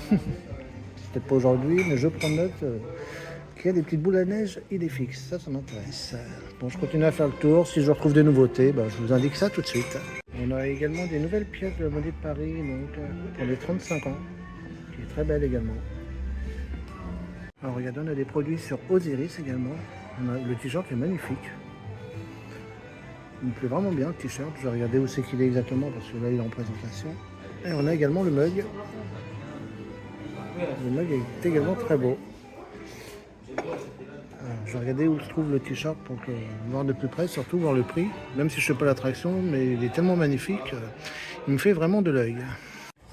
C'est peut-être pas aujourd'hui, mais je prends note qu'il y a des petites boules à neige Idéfix. Ça m'intéresse. Bon, je continue à faire le tour. Si je retrouve des nouveautés, bah, je vous indique ça tout de suite. On a également des nouvelles pièces de la monnaie de Paris, donc pour les 35 ans, qui est très belle également. Alors regardez, on a des produits sur Osiris également. Le t-shirt est magnifique. Il me plaît vraiment bien le t-shirt. Je vais regarder où c'est qu'il est exactement parce que là il est en présentation. Et on a également le mug. Le mug est également très beau. Alors, je vais regarder où se trouve le t-shirt pour voir de plus près, surtout voir le prix. Même si je ne fais pas l'attraction, mais il est tellement magnifique, il me fait vraiment de l'œil.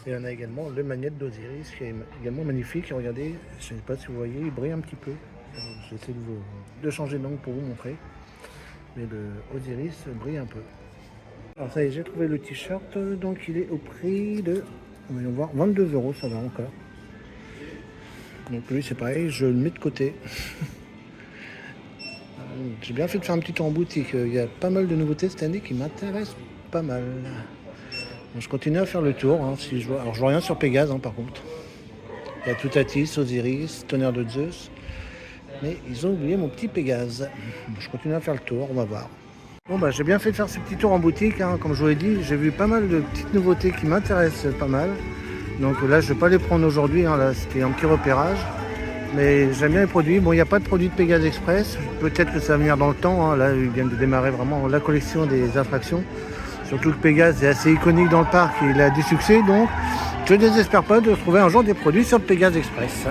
Et on a également le magnète d'Osiris qui est également magnifique. Et regardez, je ne sais pas si vous voyez, il brille un petit peu. J'essaie de changer d'angle pour vous montrer. Mais le Osiris brille un peu. Alors ça y est, j'ai trouvé le t-shirt. Donc il est au prix de, voyons voir, 22 €, ça va encore. Donc lui c'est pareil, je le mets de côté. J'ai bien fait de faire un petit tour en boutique. Il y a pas mal de nouveautés cette année qui m'intéressent pas mal. Donc, je continue à faire le tour. Hein, si je vois... Alors je vois rien sur Pégase par contre. Il y a Toutatis, Osiris, Tonnerre de Zeus. Mais ils ont oublié mon petit Pégase. Je continue à faire le tour, on va voir. Bon bah j'ai bien fait de faire ce petit tour en boutique. Hein. Comme je vous l'ai dit, j'ai vu pas mal de petites nouveautés qui m'intéressent pas mal. Donc là, je ne vais pas les prendre aujourd'hui, hein, là c'était un petit repérage. Mais j'aime bien les produits. Bon, il n'y a pas de produits de Pégase Express. Peut-être que ça va venir dans le temps, hein. Là, ils viennent de démarrer vraiment la collection des attractions. Surtout que Pégase est assez iconique dans le parc et il a du succès. Donc, je ne désespère pas de trouver un jour des produits sur le Pégase Express.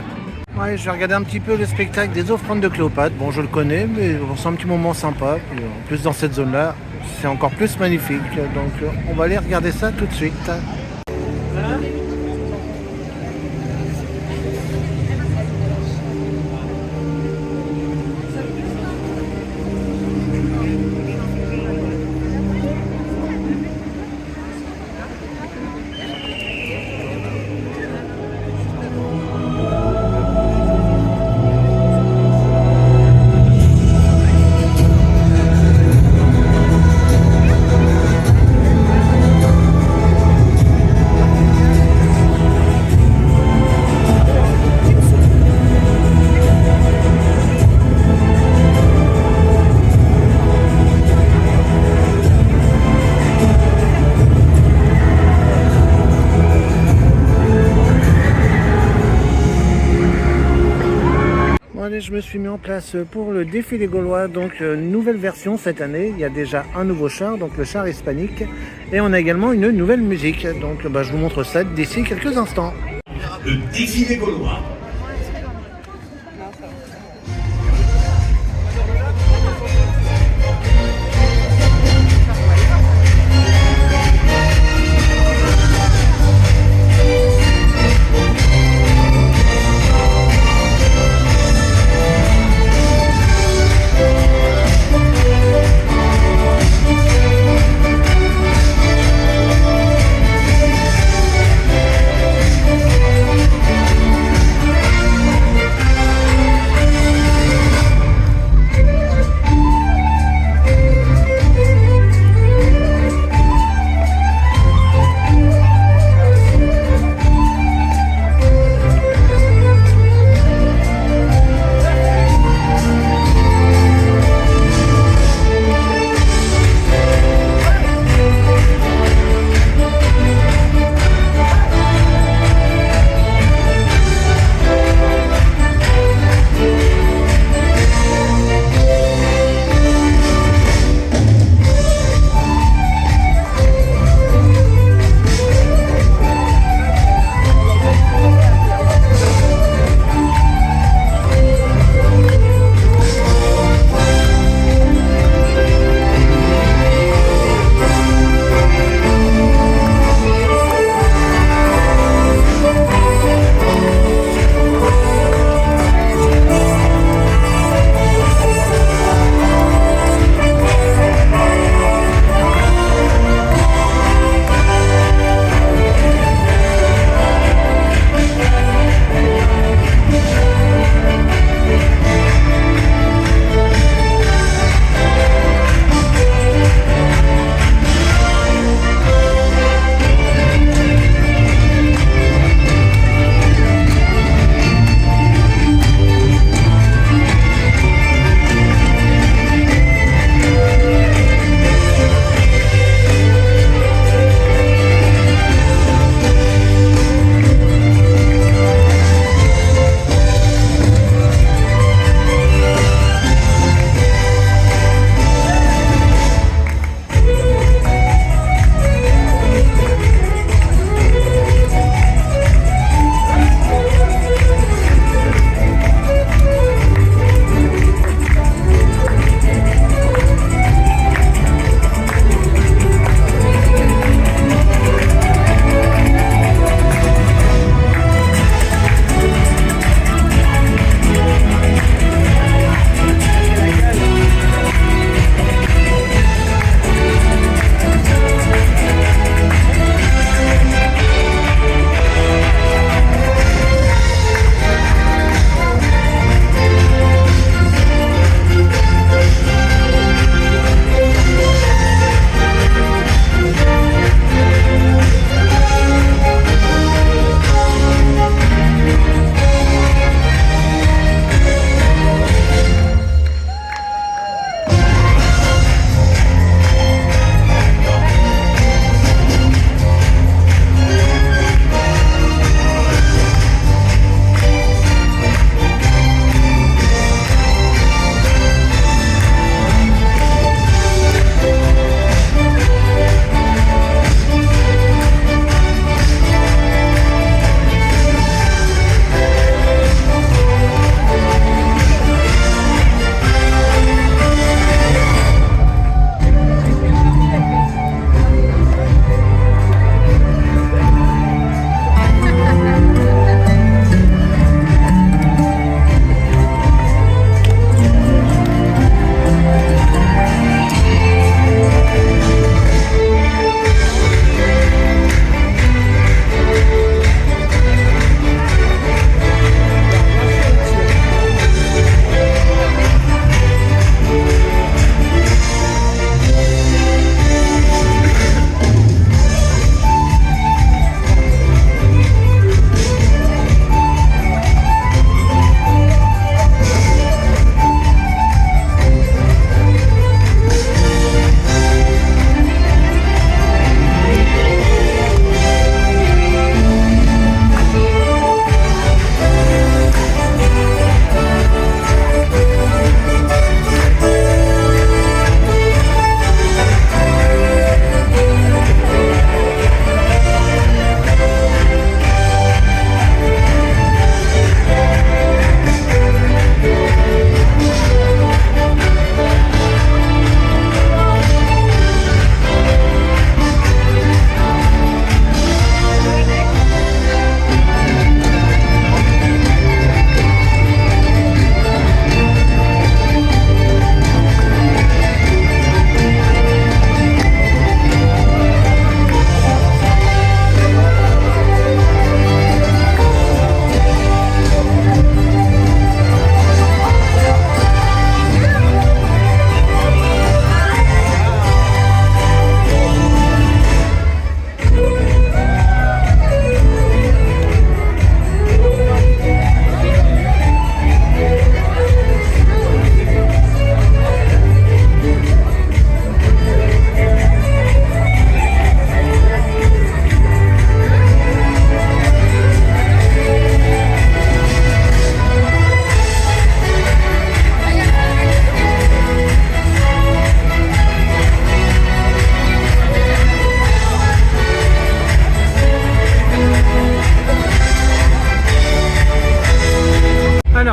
Ouais, je vais regarder un petit peu le spectacle des offrandes de Cléopâtre. Bon, je le connais, mais c'est un petit moment sympa. Puis, en plus, dans cette zone-là, c'est encore plus magnifique. Donc, on va aller regarder ça tout de suite. Allez, je me suis mis en place pour le défilé gaulois, donc nouvelle version cette année. Il y a déjà un nouveau char, donc le char hispanique, et on a également une nouvelle musique. Donc je vous montre ça d'ici quelques instants. Le défilé gaulois.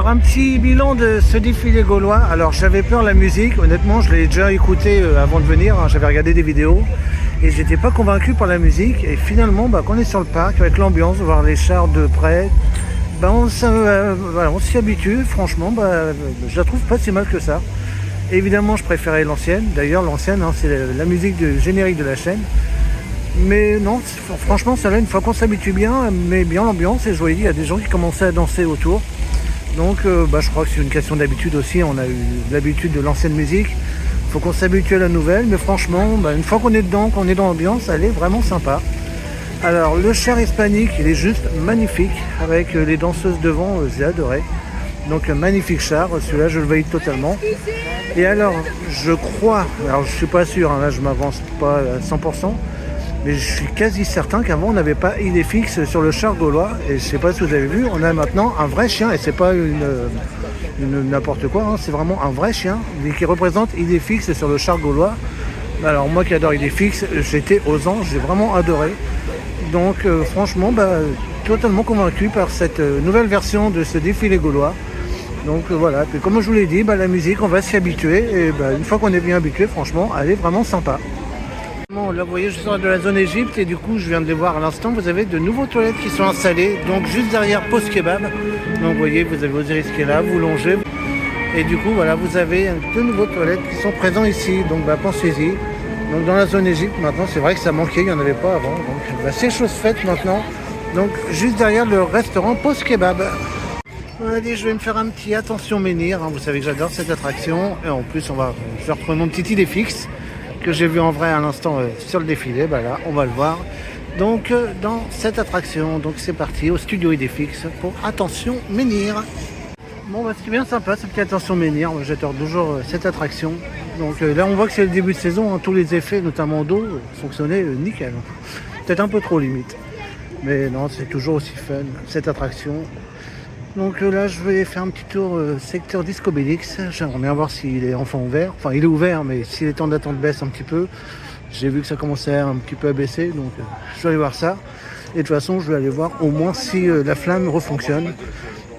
Alors un petit bilan de ce défilé gaulois. Alors j'avais peur de la musique, honnêtement je l'ai déjà écouté avant de venir, hein. J'avais regardé des vidéos et j'étais pas convaincu par la musique. Et finalement quand on est sur le parc avec l'ambiance, voir les chars de près, on s'y habitue. Franchement je la trouve pas si mal que ça. Évidemment je préférais l'ancienne, d'ailleurs l'ancienne hein, c'est la musique du générique de la chaîne. Mais non, franchement celle-là une fois qu'on s'habitue bien, met bien l'ambiance. Et je voyais il y a des gens qui commençaient à danser autour. Donc je crois que c'est une question d'habitude aussi, on a eu l'habitude de l'ancienne musique, il faut qu'on s'habitue à la nouvelle, mais franchement, une fois qu'on est dedans, qu'on est dans l'ambiance, elle est vraiment sympa. Alors le char hispanique, il est juste magnifique, avec les danseuses devant, j'ai adoré. Donc magnifique char, celui-là je le valide totalement. Et alors, je crois, alors je suis pas sûr, hein, là je m'avance pas à 100%, mais je suis quasi certain qu'avant on n'avait pas idée fixe sur le char gaulois. Et je sais pas si vous avez vu, on a maintenant un vrai chien. Et c'est pas une n'importe quoi, hein, c'est vraiment un vrai chien qui représente idée fixe sur le char gaulois. Alors moi qui adore idée fixe, j'étais aux anges, j'ai vraiment adoré. Donc franchement, totalement convaincu par cette nouvelle version de ce défilé gaulois. Donc voilà, puis comme je vous l'ai dit, la musique on va s'y habituer. Et une fois qu'on est bien habitué, franchement, elle est vraiment sympa. Là vous voyez je sors de la zone Égypte et du coup je viens de les voir à l'instant, vous avez de nouveaux toilettes qui sont installées, donc juste derrière Post Kebab. Donc vous voyez vous avez Osiris qui est là, vous longez et du coup voilà vous avez de nouveaux toilettes qui sont présents ici, donc pensez-y. Donc dans la zone Égypte maintenant c'est vrai que ça manquait, il n'y en avait pas avant, donc c'est chose faite maintenant. Donc juste derrière le restaurant Post Kebab. Allez, je vais me faire un petit attention menhir, hein. Vous savez que j'adore cette attraction et en plus je vais retrouver mon petit idée fixe que j'ai vu en vrai à l'instant sur le défilé. Là on va le voir donc dans cette attraction. Donc c'est parti au studio Idéfix pour Attention Menhir. Ce qui est bien sympa cette petite Attention Menhir, j'adore toujours cette attraction. Donc là on voit que c'est le début de saison, hein. Tous les effets notamment d'eau fonctionnaient nickel, peut-être un peu trop limite, mais non c'est toujours aussi fun cette attraction. Donc là je vais faire un petit tour secteur Discobélix. J'aimerais bien voir s'il est enfin ouvert. Enfin il est ouvert, mais si les temps d'attente baissent un petit peu. J'ai vu que ça commençait un petit peu à baisser, donc je vais aller voir ça. Et de toute façon je vais aller voir au moins si la flamme refonctionne.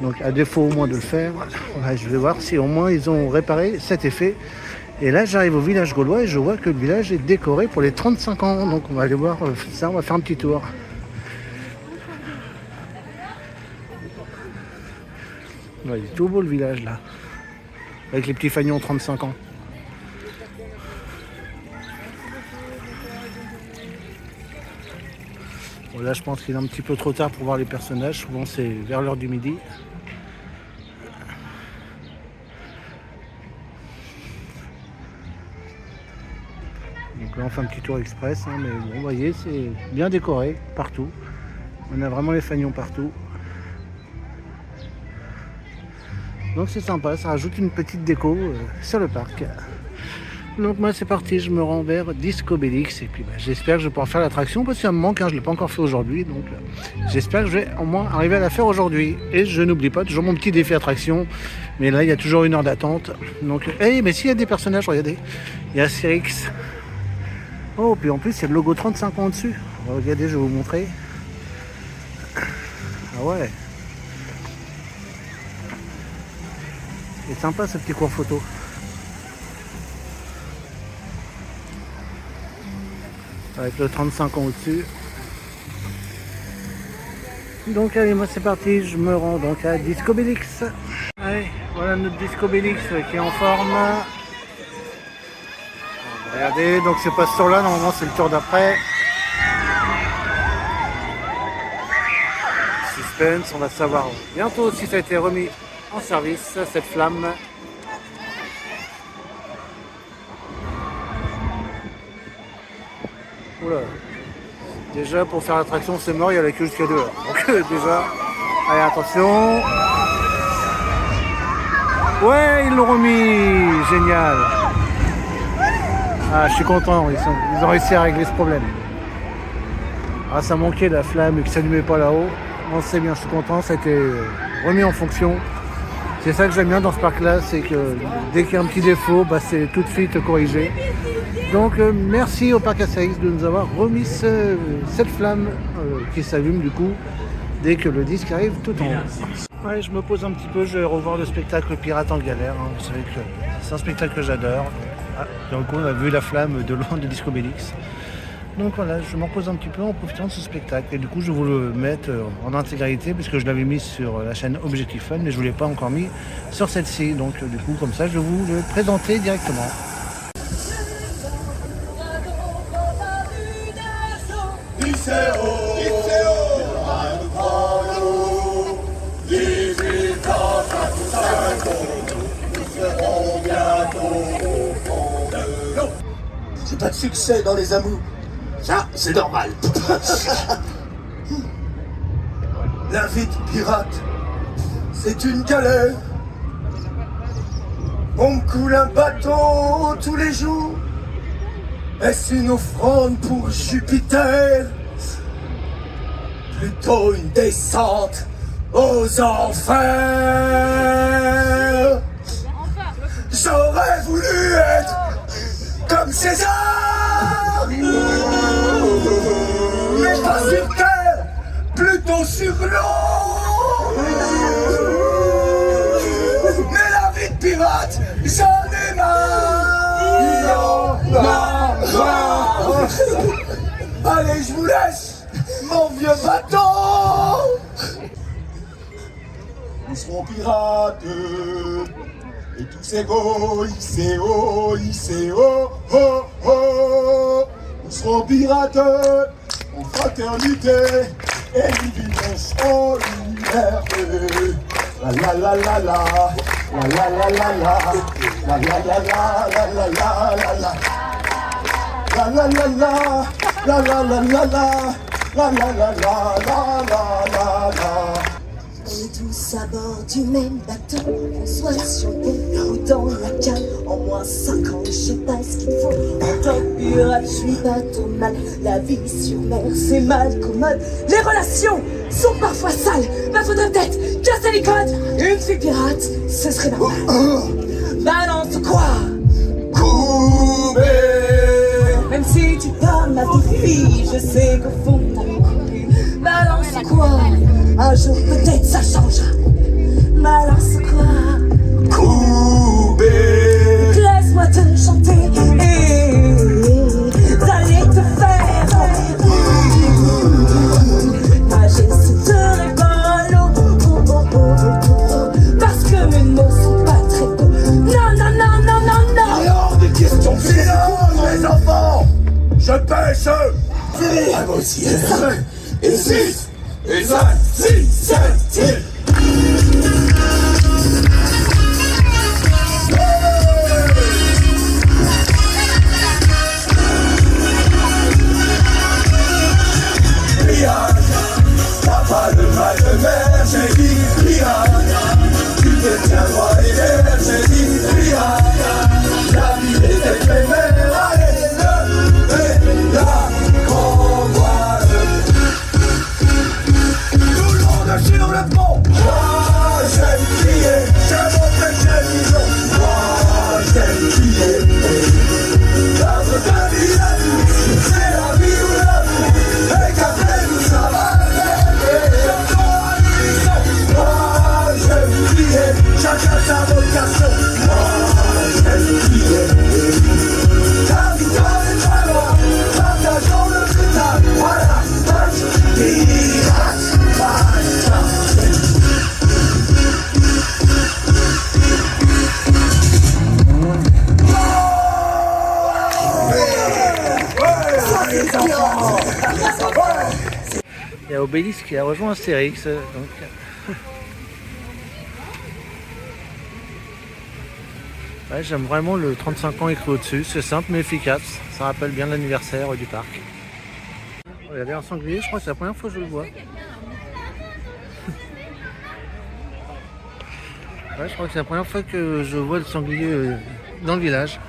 Donc à défaut au moins de le faire, je vais voir si au moins ils ont réparé cet effet. Et là j'arrive au village gaulois et je vois que le village est décoré pour les 35 ans. Donc on va aller voir ça, on va faire un petit tour. Ouais, il est tout beau le village là, avec les petits fagnons 35 ans. Bon, là je pense qu'il est un petit peu trop tard pour voir les personnages, souvent c'est vers l'heure du midi. Donc là on fait un petit tour express, hein, mais bon, vous voyez c'est bien décoré partout. On a vraiment les fagnons partout. Donc c'est sympa, ça rajoute une petite déco sur le parc. Donc moi c'est parti, je me rends vers Discobélix et puis j'espère que je vais pouvoir faire l'attraction parce que ça me manque, hein, je ne l'ai pas encore fait aujourd'hui. Donc j'espère que je vais au moins arriver à la faire aujourd'hui. Et je n'oublie pas toujours mon petit défi attraction. Mais là il y a toujours 1 heure d'attente. Donc, mais s'il y a des personnages, regardez, il y a Cyrix. Oh, puis en plus il y a le logo 35 ans dessus. Regardez, je vais vous montrer. Ah ouais. C'est sympa ce petit cours photo. Avec le 35 ans au-dessus. Donc allez, moi c'est parti, je me rends donc à Discobélix. Allez, voilà notre Discobélix qui est en forme. Regardez, donc c'est pas ce tour là, normalement c'est le tour d'après. Suspense, on va savoir bientôt si ça a été remis en service, cette flamme. Oula. Déjà pour faire l'attraction c'est mort, il y a la queue jusqu'à 2 heures. Donc déjà, allez attention. Ouais, ils l'ont remis, génial. Ah, je suis content, ils ont réussi à régler ce problème. Ah, ça manquait la flamme et que ça n'allumait pas là-haut. Bon, c'est bien, je suis content, ça a été remis en fonction. C'est ça que j'aime bien dans ce parc-là, c'est que dès qu'il y a un petit défaut, c'est tout de suite corrigé. Donc merci au parc Astérix de nous avoir remis cette flamme qui s'allume du coup dès que le disque arrive tout en haut. Ouais, je me pose un petit peu, je vais revoir le spectacle Pirate en galère. Hein. Vous savez que c'est un spectacle que j'adore. Ah, donc on a vu la flamme de loin de Disco Bellix. Donc voilà, je me repose un petit peu en profitant de ce spectacle. Et du coup, je vais vous le mettre en intégralité puisque je l'avais mis sur la chaîne Objectif Fun, mais je ne vous l'ai pas encore mis sur celle-ci. Donc du coup, comme ça, je vais vous le présenter directement. J'ai pas de succès dans les amours. Ça, c'est normal. La vie de pirate, c'est une galère. On coule un bateau tous les jours. Est-ce une offrande pour Jupiter? Plutôt une descente aux enfers. J'aurais voulu être comme César, mais pas sur terre, plutôt sur l'eau. Mais la vie de pirate, j'en ai marre. Allez, je vous laisse, mon vieux bateau. Nous serons pirates. Et tous égaux, oh, oh. Nous serons pirates en fraternité et nous vivrons en liberté. La la la la la, la la la la la, la la la la la la la la, la la la la, la la la la la, la la la la la. On est tous à bord du même bateau, qu'on soit sur le pont ou dans la cale. En moins 50, je sais pas ce qu'il faut. En tant que pirate, je suis pas trop mal. La vie sur mer, c'est mal commode. Les relations sont parfois sales. Ma faudrait peut-être casser les codes. Une fille pirate, ce serait normal. Balance quoi? Même si tu parles ma petite fille, je sais qu'au fond t'as couru. Balance quoi? Un jour peut-être ça changera. Balance quoi? Laisse-moi te chanter et d'aller te faire nager sous te rigolo. Parce que mes mots sont pas très beaux. Non, non, non, non, non, non. Alors des questions finances, les enfants. Je pêche. Ah, moi aussi. Et 6 et 5, 6, 7, 8. T'as pas de mal de mer, j'ai dit piranha. Tu te tiens droit et vert, j'ai dit piranha. La vie est éphémère, allez, levez-la, renvoie-le. Tout le monde sur le pont. Moi j'aime crier, j'aime montrer que j'ai disons. Moi j'aime crier. La vraie vie, c'est la vie ou la vie. Et qu'après nous ça va. Chacun sa vocation. Moi j'aime crier. Ta victoire est très loin. Partageons le critère. Voilà, match, pirate, match. Il y a Obélix qui a rejoint Astérix. Donc... Ouais, j'aime vraiment le 35 ans écrit au-dessus, c'est simple mais efficace, ça rappelle bien l'anniversaire du parc. Regardez un sanglier, je crois que c'est la première fois que je le vois. Ouais, je crois que c'est la première fois que je vois le sanglier dans le village.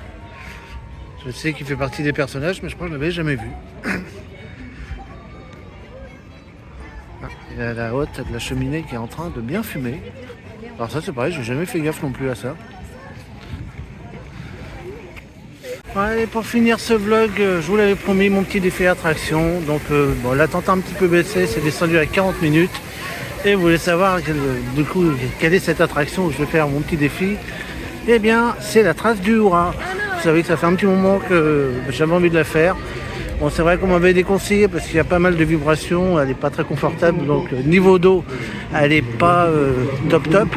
Je sais qu'il fait partie des personnages, mais je crois que je ne l'avais jamais vu. Ah, il y a la hotte de la cheminée qui est en train de bien fumer. Alors ça c'est pareil, j'ai jamais fait gaffe non plus à ça. Ouais, pour finir ce vlog, je vous l'avais promis, mon petit défi attraction. Donc bon, l'attente a un petit peu baissé, c'est descendu à 40 minutes. Et vous voulez savoir du coup quelle est cette attraction où je vais faire mon petit défi? Eh bien, c'est la trace du Hura. Vous savez que ça fait un petit moment que j'avais envie de la faire. Bon, c'est vrai qu'on m'avait déconseillé parce qu'il y a pas mal de vibrations, elle n'est pas très confortable, donc niveau dos, elle n'est pas top top.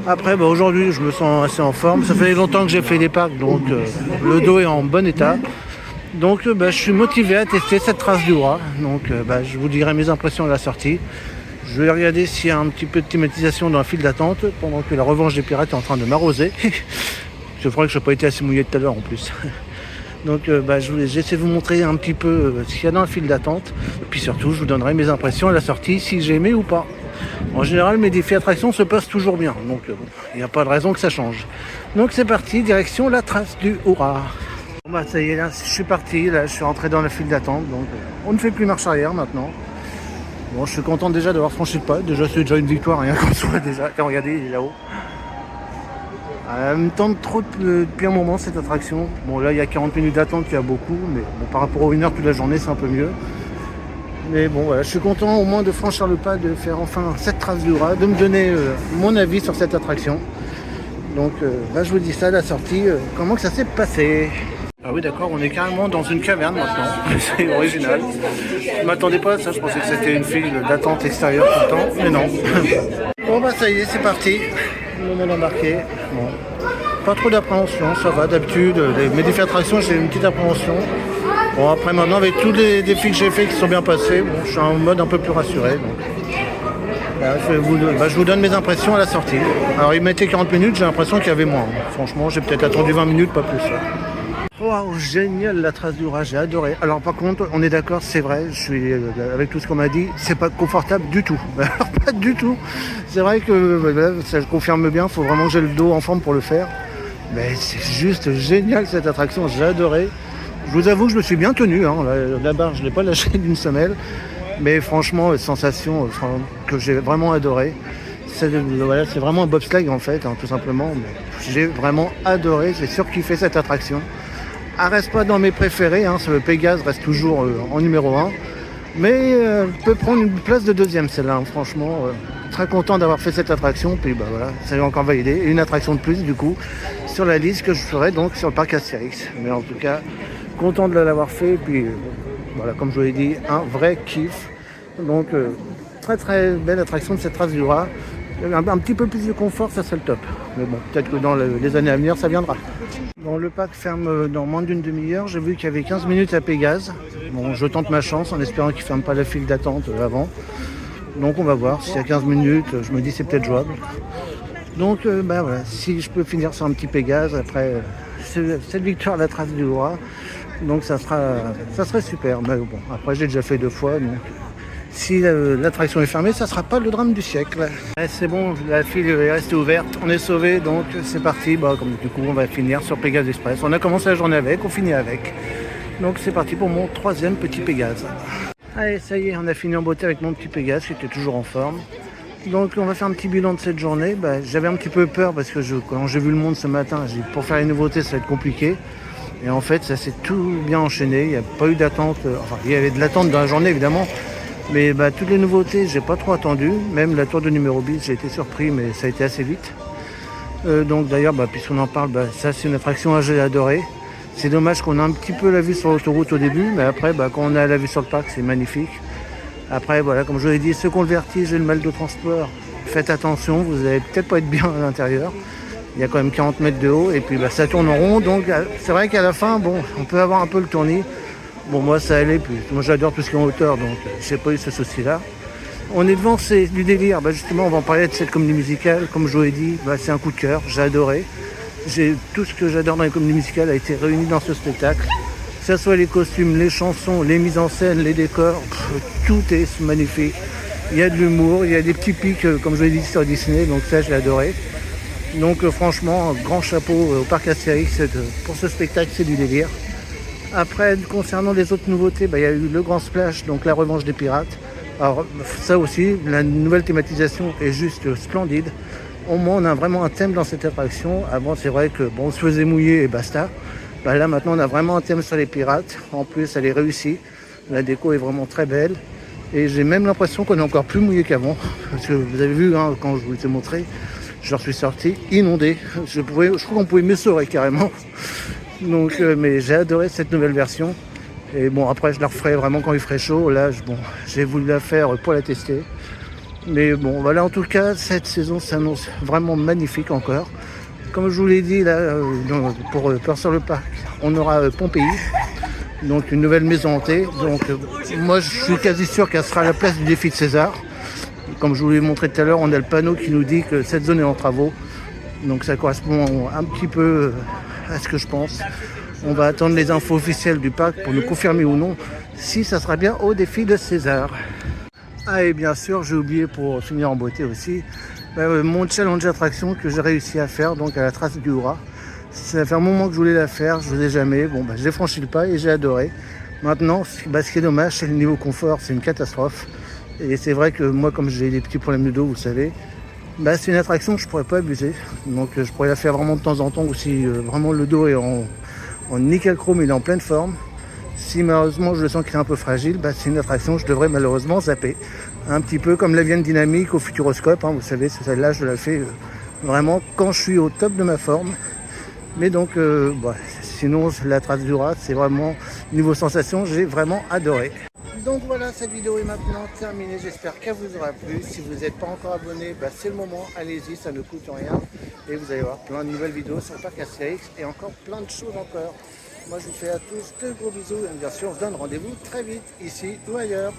Après, aujourd'hui, je me sens assez en forme. Ça fait longtemps que j'ai fait des parcs, donc le dos est en bon état. Donc, je suis motivé à tester cette trace du Hura. Donc, je vous dirai mes impressions à la sortie. Je vais regarder s'il y a un petit peu de climatisation dans la file d'attente pendant que la revanche des pirates est en train de m'arroser. Je crois que je n'ai pas été assez mouillé tout à l'heure en plus. Donc j'essaie de vous montrer un petit peu ce qu'il y a dans la file d'attente. Et puis surtout, je vous donnerai mes impressions à la sortie, si j'ai aimé ou pas. En général, mes défis attractions se passent toujours bien. Donc il n'y a pas de raison que ça change. Donc c'est parti, direction la trace du Hura. Bon, ça y est, là, je suis parti. Là, je suis rentré dans la file d'attente. Donc on ne fait plus marche arrière maintenant. Bon, je suis content déjà d'avoir franchi le pas. Déjà, c'est déjà une victoire, rien qu'en soit déjà. Regardez, il est là-haut. Elle me tente trop depuis un moment cette attraction. Bon, là il y a 40 minutes d'attente, il y a beaucoup, mais bon, par rapport aux 1 heure toute la journée, c'est un peu mieux. Mais bon, voilà, je suis content au moins de franchir le pas, de faire enfin cette trace du Hura, de me donner mon avis sur cette attraction. Donc je vous dis ça à la sortie, comment que ça s'est passé. Ah oui, d'accord, on est carrément dans une caverne maintenant, c'est original. Je m'attendais pas à ça, je pensais que c'était une file d'attente extérieure tout le temps, mais non. Bon ça y est, c'est parti. Le moment embarqué. Bon. Pas trop d'appréhension, ça va d'habitude. Mes défis attractions, j'ai une petite appréhension. Bon, après maintenant, avec tous les défis que j'ai faits qui sont bien passés, bon, je suis en mode un peu plus rassuré. Donc. Je vous donne mes impressions à la sortie. Alors, il mettait 40 minutes, j'ai l'impression qu'il y avait moins. Franchement, j'ai peut-être attendu 20 minutes, pas plus. Waouh, génial la trace du Hura, j'ai adoré. Alors par contre, on est d'accord, c'est vrai, je suis avec tout ce qu'on m'a dit, c'est pas confortable du tout. Alors, pas du tout. C'est vrai que ça je confirme bien, il faut vraiment que j'ai le dos en forme pour le faire. Mais c'est juste génial cette attraction, j'ai adoré. Je vous avoue que je me suis bien tenu, hein. La barre, je ne l'ai pas lâchée d'une semelle. Mais franchement, sensation que j'ai vraiment adoré. C'est vraiment un bobsleigh en fait, hein, tout simplement. Mais j'ai vraiment adoré, j'ai surkiffé cette attraction. Elle reste pas dans mes préférés, hein, le Pégase reste toujours en numéro 1. Mais peut prendre une place de deuxième celle-là, hein, franchement. Très content d'avoir fait cette attraction. Puis voilà, ça est encore validé. Et une attraction de plus du coup sur la liste que je ferai donc sur le parc Astérix. Mais en tout cas, content de l'avoir fait. Puis voilà, comme je vous l'ai dit, un vrai kiff. Donc très très belle attraction de cette trace du Hura. Un petit peu plus de confort, ça serait le top. Mais bon, peut-être que dans les années à venir, ça viendra. Bon, le parc ferme dans moins d'une demi-heure. J'ai vu qu'il y avait 15 minutes à Pégase. Bon, je tente ma chance en espérant qu'il ne ferme pas la file d'attente avant. Donc on va voir. S'il y a 15 minutes, je me dis c'est peut-être jouable. Donc voilà, si je peux finir sur un petit Pégase après cette victoire à la trace du Hura, donc ça serait super. Mais bon, après j'ai déjà fait 2 fois, donc si l'attraction est fermée, ça ne sera pas le drame du siècle. C'est bon, la file est restée ouverte, on est sauvés, donc c'est parti. Du coup, on va finir sur Pégase Express. On a commencé la journée avec, on finit avec. Donc c'est parti pour mon 3e petit Pégase. Allez, ça y est, on a fini en beauté avec mon petit Pégase qui était toujours en forme. Donc on va faire un petit bilan de cette journée. J'avais un petit peu peur parce que quand j'ai vu le monde ce matin, j'ai dit pour faire les nouveautés, ça va être compliqué. Et en fait, ça s'est tout bien enchaîné. Il n'y a pas eu d'attente. Enfin, il y avait de l'attente dans la journée, évidemment. Mais toutes les nouveautés, j'ai pas trop attendu. Même la tour de numéro bis, j'ai été surpris, mais ça a été assez vite. Donc d'ailleurs, puisqu'on en parle, ça c'est une attraction que j'ai adorée. C'est dommage qu'on a un petit peu la vue sur l'autoroute au début, mais après, quand on a la vue sur le parc, c'est magnifique. Après, voilà, comme je vous l'ai dit, ceux qui ont le vertige et le mal de transport, faites attention, vous allez peut-être pas être bien à l'intérieur. Il y a quand même 40 mètres de haut, et puis ça tourne en rond. Donc c'est vrai qu'à la fin, on peut avoir un peu le tournis. Bon, moi ça allait, puis moi j'adore tout ce qui est en hauteur, donc j'ai pas eu ce souci-là. On est devant, c'est du délire. Justement, on va en parler de cette comédie musicale. Comme je vous l'ai dit, c'est un coup de cœur, j'ai adoré. Tout ce que j'adore dans les comédies musicales a été réuni dans ce spectacle. Que ce soit les costumes, les chansons, les mises en scène, les décors, tout est magnifique. Il y a de l'humour, il y a des petits pics, comme je l'ai dit, sur Disney, donc ça j'ai adoré. Donc franchement, un grand chapeau au parc Astérix pour ce spectacle, c'est du délire. Après, concernant les autres nouveautés, il y a eu le Grand Splash, donc la revanche des pirates. Alors ça aussi, la nouvelle thématisation est juste splendide. Au moins, on a vraiment un thème dans cette attraction. Avant, c'est vrai que on se faisait mouiller et basta. Là, maintenant, on a vraiment un thème sur les pirates. En plus, elle est réussie. La déco est vraiment très belle. Et j'ai même l'impression qu'on est encore plus mouillé qu'avant. Parce que vous avez vu, hein, quand je vous l'ai montré, je suis sorti inondé. Je crois qu'on pouvait m'essorer carrément. Donc, mais j'ai adoré cette nouvelle version. Et bon, après, je la referai vraiment quand il ferait chaud. Là, j'ai voulu la faire pour la tester. Mais bon, voilà, en tout cas, cette saison s'annonce vraiment magnifique encore. Comme je vous l'ai dit, là, pour Peur sur le Parc, on aura Pompéi. Donc, une nouvelle maison hantée. Donc, moi, je suis quasi sûr qu'elle sera à la place du défi de César. Comme je vous l'ai montré tout à l'heure, on a le panneau qui nous dit que cette zone est en travaux. Donc, ça correspond un petit peu à ce que je pense. On va attendre les infos officielles du parc pour nous confirmer ou non si ça sera bien au défi de César. Ah, et bien sûr, j'ai oublié pour finir en beauté aussi, mon challenge d'attraction que j'ai réussi à faire, donc à la trace du Hura. Ça fait un moment que je voulais la faire, je ne l'ai jamais. Bon, j'ai franchi le pas et j'ai adoré. Maintenant, ce qui est dommage, c'est le niveau confort, c'est une catastrophe. Et c'est vrai que moi, comme j'ai des petits problèmes de dos, vous savez, c'est une attraction que je ne pourrais pas abuser. Donc je pourrais la faire vraiment de temps en temps aussi. Vraiment, le dos est en nickel chrome, il est en pleine forme. Si malheureusement je le sens qu'il est un peu fragile, c'est une attraction que je devrais malheureusement zapper. Un petit peu comme la Vienne dynamique au Futuroscope, hein, vous savez, celle-là je la fais vraiment quand je suis au top de ma forme. Mais donc, sinon la trace du Hura, c'est vraiment, niveau sensation, j'ai vraiment adoré. Donc voilà, cette vidéo est maintenant terminée, j'espère qu'elle vous aura plu. Si vous n'êtes pas encore abonné, c'est le moment, allez-y, ça ne coûte rien. Et vous allez voir plein de nouvelles vidéos sur le parc Astérix et encore plein de choses encore. Moi je vous fais à tous de gros bisous et bien sûr on se donne rendez-vous très vite, ici ou ailleurs.